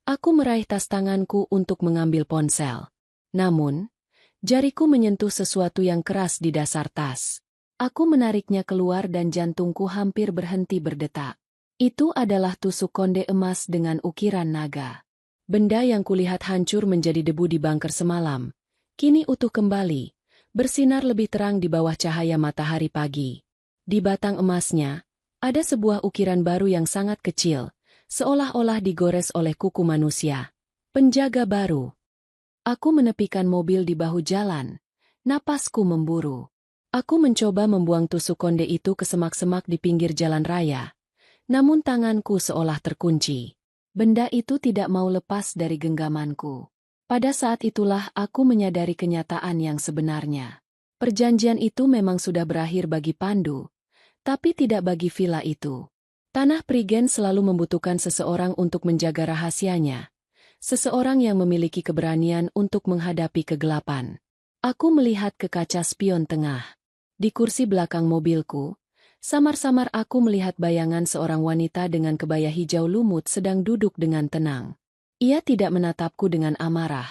aku meraih tas tanganku untuk mengambil ponsel. Namun, jariku menyentuh sesuatu yang keras di dasar tas. Aku menariknya keluar dan jantungku hampir berhenti berdetak. Itu adalah tusuk konde emas dengan ukiran naga. Benda yang kulihat hancur menjadi debu di bunker semalam, kini utuh kembali, bersinar lebih terang di bawah cahaya matahari pagi. Di batang emasnya, ada sebuah ukiran baru yang sangat kecil, seolah-olah digores oleh kuku manusia. Penjaga baru. Aku menepikan mobil di bahu jalan. Napasku memburu. Aku mencoba membuang tusuk konde itu ke semak-semak di pinggir jalan raya. Namun tanganku seolah terkunci. Benda itu tidak mau lepas dari genggamanku. Pada saat itulah aku menyadari kenyataan yang sebenarnya. Perjanjian itu memang sudah berakhir bagi Pandu, tapi tidak bagi villa itu. Tanah Prigen selalu membutuhkan seseorang untuk menjaga rahasianya. Seseorang yang memiliki keberanian untuk menghadapi kegelapan. Aku melihat ke kaca spion tengah. Di kursi belakang mobilku, samar-samar aku melihat bayangan seorang wanita dengan kebaya hijau lumut sedang duduk dengan tenang. Ia tidak menatapku dengan amarah,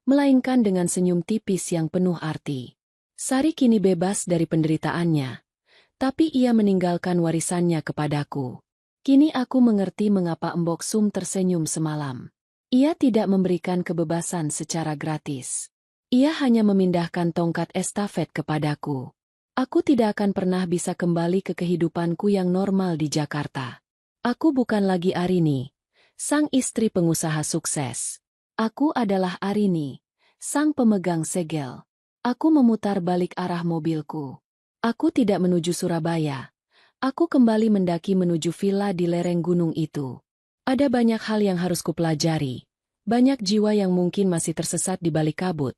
melainkan dengan senyum tipis yang penuh arti. Sari kini bebas dari penderitaannya, tapi ia meninggalkan warisannya kepadaku. Kini aku mengerti mengapa Mbok Sum tersenyum semalam. Ia tidak memberikan kebebasan secara gratis. Ia hanya memindahkan tongkat estafet kepadaku. Aku tidak akan pernah bisa kembali ke kehidupanku yang normal di Jakarta. Aku bukan lagi Arini, sang istri pengusaha sukses. Aku adalah Arini, sang pemegang segel. Aku memutar balik arah mobilku. Aku tidak menuju Surabaya. Aku kembali mendaki menuju villa di lereng gunung itu. Ada banyak hal yang harus kupelajari. Banyak jiwa yang mungkin masih tersesat di balik kabut.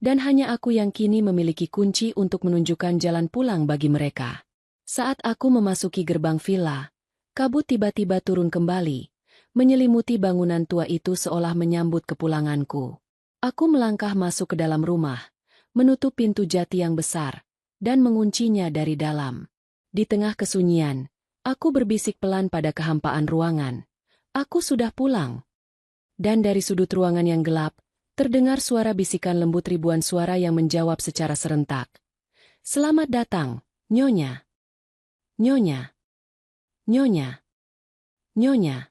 Dan hanya aku yang kini memiliki kunci untuk menunjukkan jalan pulang bagi mereka. Saat aku memasuki gerbang villa, kabut tiba-tiba turun kembali, menyelimuti bangunan tua itu seolah menyambut kepulanganku. Aku melangkah masuk ke dalam rumah, menutup pintu jati yang besar, dan menguncinya dari dalam. Di tengah kesunyian, aku berbisik pelan pada kehampaan ruangan. Aku sudah pulang. Dan dari sudut ruangan yang gelap, terdengar suara bisikan lembut ribuan suara yang menjawab secara serentak. Selamat datang, Nyonya. Nyonya. Nyonya. Nyonya.